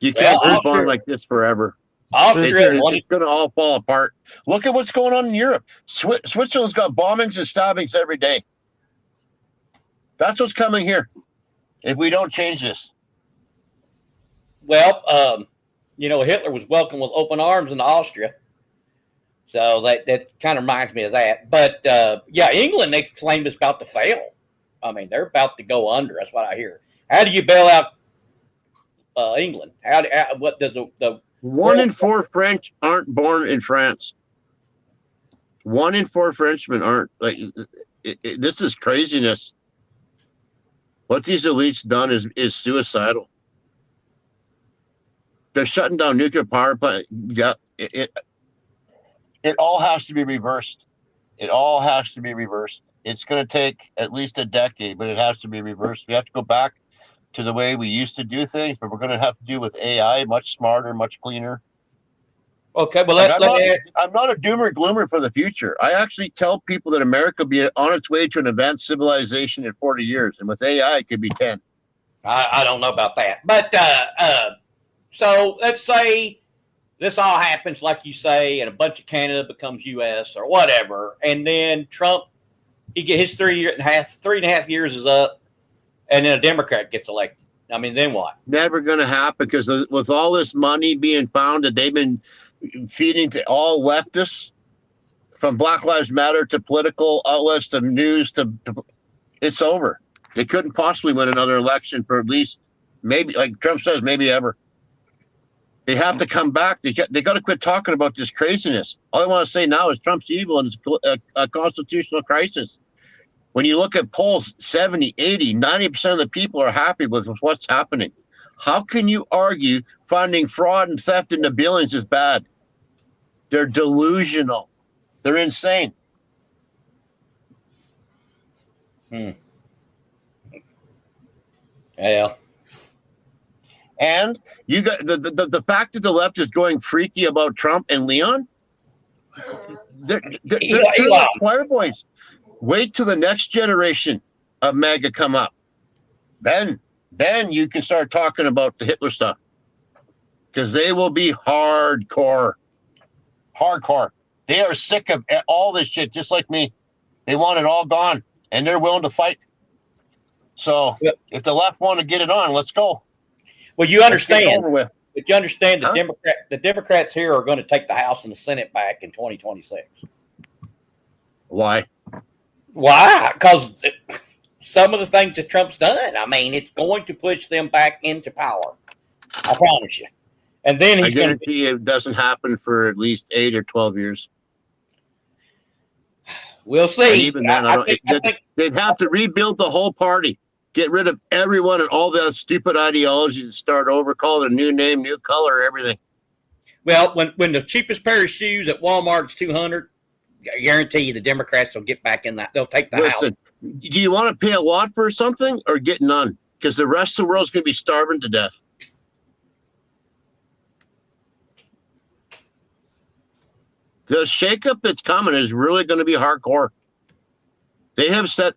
You can't keep on like this forever. It's going to all fall apart. Look at what's going on in Europe. Switzerland's got bombings and stabbings every day. That's what's coming here if we don't change this. Well, Hitler was welcomed with open arms in Austria. So that kind of reminds me of that. But, England, they claim is about to fail. I mean, they're about to go under. That's what I hear. How do you bail out England? What does the 1 in 4 French aren't born in France. 1 in 4 Frenchmen aren't. Like, this is craziness. What these elites done is suicidal. They're shutting down nuclear power plants. Yeah, it all has to be reversed. It all has to be reversed. It's going to take at least a decade, but it has to be reversed. We have to go back to the way we used to do things, but we're going to have to do with AI, much smarter, much cleaner. Okay, well, I'm not a doomer gloomer for the future. I actually tell people that America will be on its way to an advanced civilization in 40 years, and with AI, it could be 10. I don't know about that, but so let's say this all happens like you say, and a bunch of Canada becomes U.S. or whatever, and then Trump, he get his 3.5 years is up, and then a Democrat gets elected. I mean, then what? Never going to happen, because with all this money being found that they've been feeding to all leftists, from Black Lives Matter to political outlets to news to it's over. They couldn't possibly win another election for at least, maybe, like Trump says, maybe ever. They have to come back. They got to quit talking about this craziness. All I want to say now is Trump's evil and it's a constitutional crisis. When you look at polls, 70, 80, 90% of the people are happy with what's happening. How can you argue finding fraud and theft in the billions is bad? They're delusional. They're insane. Yeah. And you got the fact that the left is going freaky about Trump and Leon. They're like choir boys. Wait till the next generation of MAGA come up. Then you can start talking about the Hitler stuff, because they will be hardcore. They are sick of all this shit, just like me. They want it all gone, and they're willing to fight. So if the left want to get it on, let's go. Well, you understand. But you understand the Democrats here are going to take the House and the Senate back in 2026. Why? Why? Because some of the things that Trump's done. I mean, it's going to push them back into power. I promise you. And then I guarantee it doesn't happen for at least 8 or 12 years. We'll see. And even then, they'd have to rebuild the whole party, get rid of everyone and all that stupid ideology and start over, call it a new name, new color, everything. Well, when the cheapest pair of shoes at Walmart is $200, I guarantee you the Democrats will get back in that. They'll take the House. Do you want to pay a lot for something or get none? Because the rest of the world's going to be starving to death. The shakeup that's coming is really going to be hardcore. They have set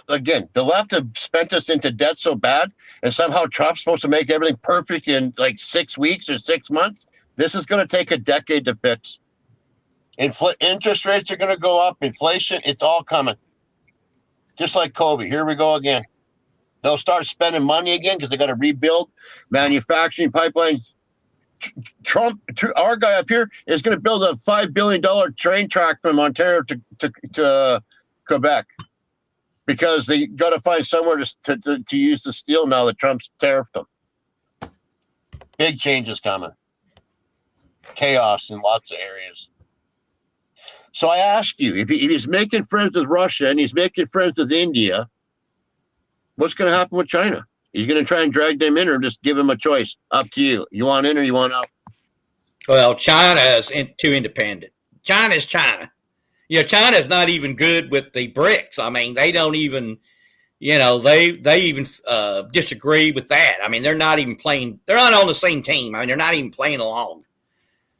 again. The left have spent us into debt so bad, and somehow Trump's supposed to make everything perfect in like 6 weeks or 6 months. This is going to take a decade to fix. Interest rates are going to go up. Inflation, it's all coming. Just like COVID. Here we go again. They'll start spending money again because they got to rebuild manufacturing pipelines. Trump, our guy up here, is going to build a $5 billion train track from Ontario to Quebec, because they got to find somewhere to use the steel now that Trump's tariffed them. Big changes coming. Chaos in lots of areas. So I ask you, if he's making friends with Russia and he's making friends with India, what's going to happen with China? He's going to try and drag them in, or just give them a choice. Up to you. You want in or you want out? Well, China is too independent. China's China. You know, China's not even good with the BRICS. I mean, they don't even, they even disagree with that. I mean, they're not even playing. They're not on the same team. I mean, they're not even playing along.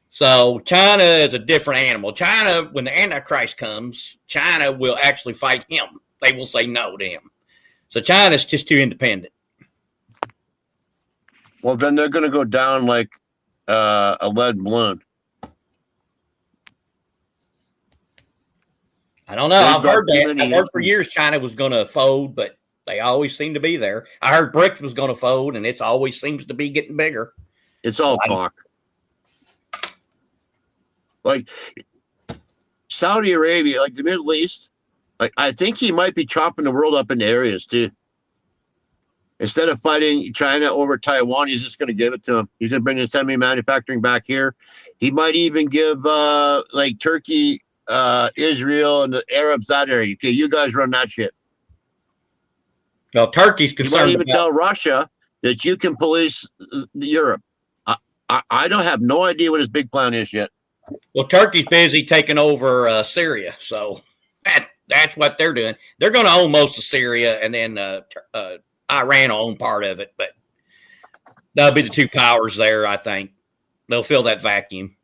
So China is a different animal. China, when the Antichrist comes, China will actually fight him. They will say no to him. So China's just too independent. Well, then they're going to go down like a lead balloon. I don't know. I've heard that. I've heard for years China was going to fold, but they always seem to be there. I heard BRICS was going to fold, and it always seems to be getting bigger. It's all talk. Like Saudi Arabia, like the Middle East, like I think he might be chopping the world up into areas too. Instead of fighting China over Taiwan, he's just going to give it to them. He's going to bring the semi-manufacturing back here. He might even give like Turkey, Israel, and the Arabs that area. Okay, you guys run that shit. Well, Turkey's You might concerned even tell Russia that you can police Europe. I don't have no idea what his big plan is yet. Well, Turkey's busy taking over Syria, so that's what they're doing. They're going to own most of Syria, and then Iran will own part of it, but that'll be the two powers there. I think they'll fill that vacuum.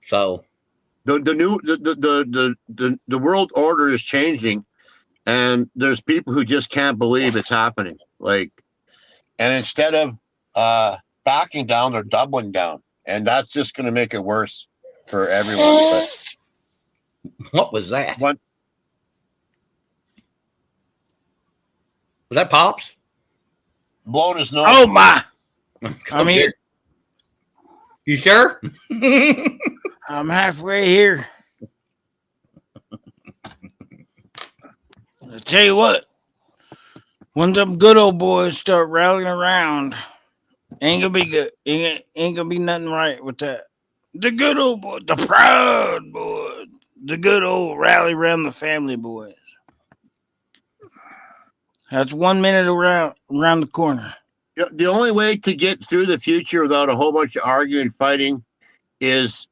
So the world order is changing, and there's people who just can't believe it's happening. And instead of backing down, they're doubling down, and that's just going to make it worse for everyone. But what was that? What? Was that Pops? Blowing his nose. Oh my! I'm here. You sure? I'm halfway here. I tell you what, when them good old boys start rallying around, ain't gonna be good. Ain't gonna be nothing right with that. The good old boys, the proud boys, the good old rally around the family boys. That's 1 minute around the corner. The only way to get through the future without a whole bunch of arguing, fighting, is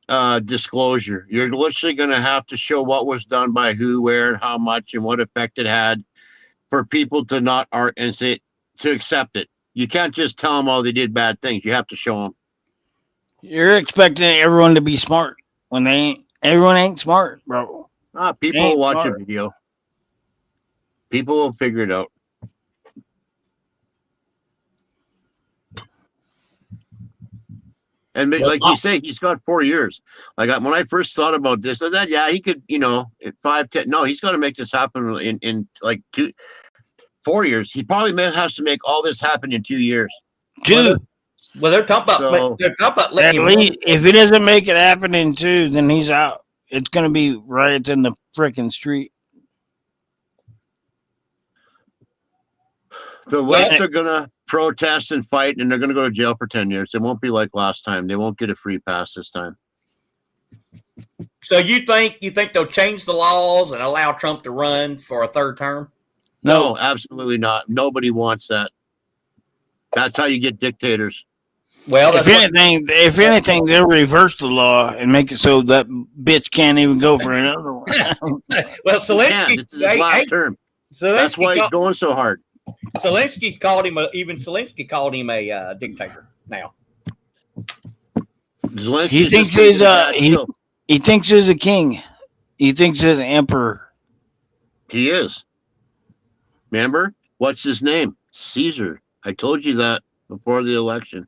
disclosure. You're literally going to have to show what was done by who, where, and how much, and what effect it had for people to not and say to accept it. You can't just tell them, oh, they did bad things. You have to show them. You're expecting everyone to be smart when they ain't. Everyone ain't smart, bro. People will watch a video. People will figure it out. And like you say, he's got 4 years. When I first thought about this, I thought, yeah, he could, at 5, 10. No, he's got to make this happen in 4 years. He probably has to make all this happen in 2 years. Two. Well, they're talking about. At least if he doesn't make it happen in 2, then he's out. It's gonna be riots in the freaking street. The left are going to protest and fight, and they're going to go to jail for 10 years. It won't be like last time. They won't get a free pass this time. So you think they'll change the laws and allow Trump to run for a third term? No, absolutely not. Nobody wants that. That's how you get dictators. Well, if anything, they'll reverse the law and make it so that bitch can't even go for another one. Well, Zelensky, this is his last term. That's why he's going so hard. Zelensky called him a dictator now. He thinks he thinks he's a king. He thinks he's an emperor. He is. Remember? What's his name? Caesar. I told you that before the election.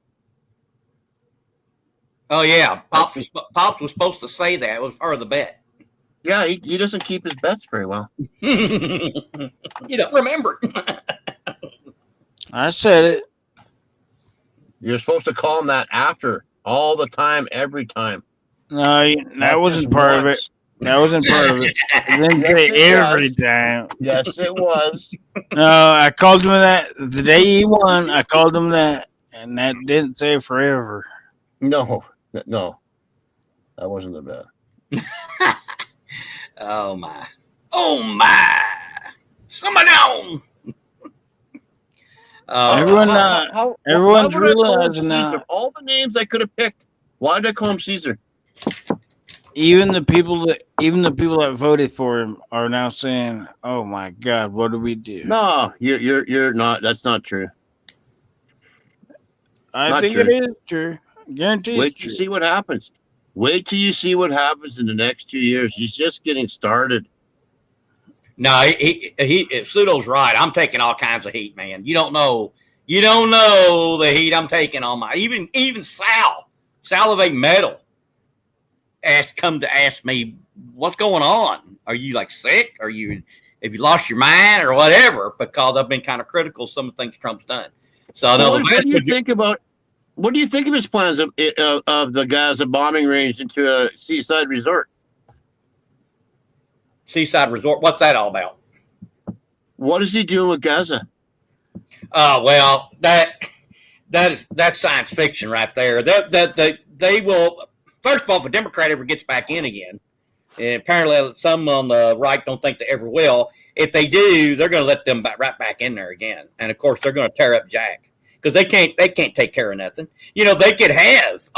Oh yeah, Pops was supposed to say that. It was part of the bet. Yeah, he doesn't keep his bets very well. You don't remember. I said it. You're supposed to call him that after, all the time, every time. No, that wasn't part of it. That wasn't part of it. I didn't say every time. Yes, it was. No, I called him that the day he won. I called him that, and that didn't say forever. No, that wasn't the bet. Oh my! Somebody down. Everyone's realizing now. All the names I could have picked. Why did I call him Caesar? Even the people that voted for him are now saying, "Oh my God, what do we do?" No, you're not. That's not true. I think it is true. Guaranteed. Wait to see what happens. Wait till you see what happens in the next 2 years. He's just getting started. No, he Pseudo's right. I'm taking all kinds of heat, man. You don't know the heat I'm taking on my even Salivate Metal come to ask me what's going on. Are you sick? Have you lost your mind or whatever? Because I've been kind of critical of some of the things Trump's done. So what do you think of his plans of the Gaza bombing range into a seaside resort? Seaside resort. What's that all about? What is he doing with Gaza? Well, that's science fiction right there. They will. First of all, if a Democrat ever gets back in again, and apparently some on the right don't think they ever will. If they do, they're going to let them right back in there again, and of course they're going to tear up Jack because they can't take care of nothing. You know, they could have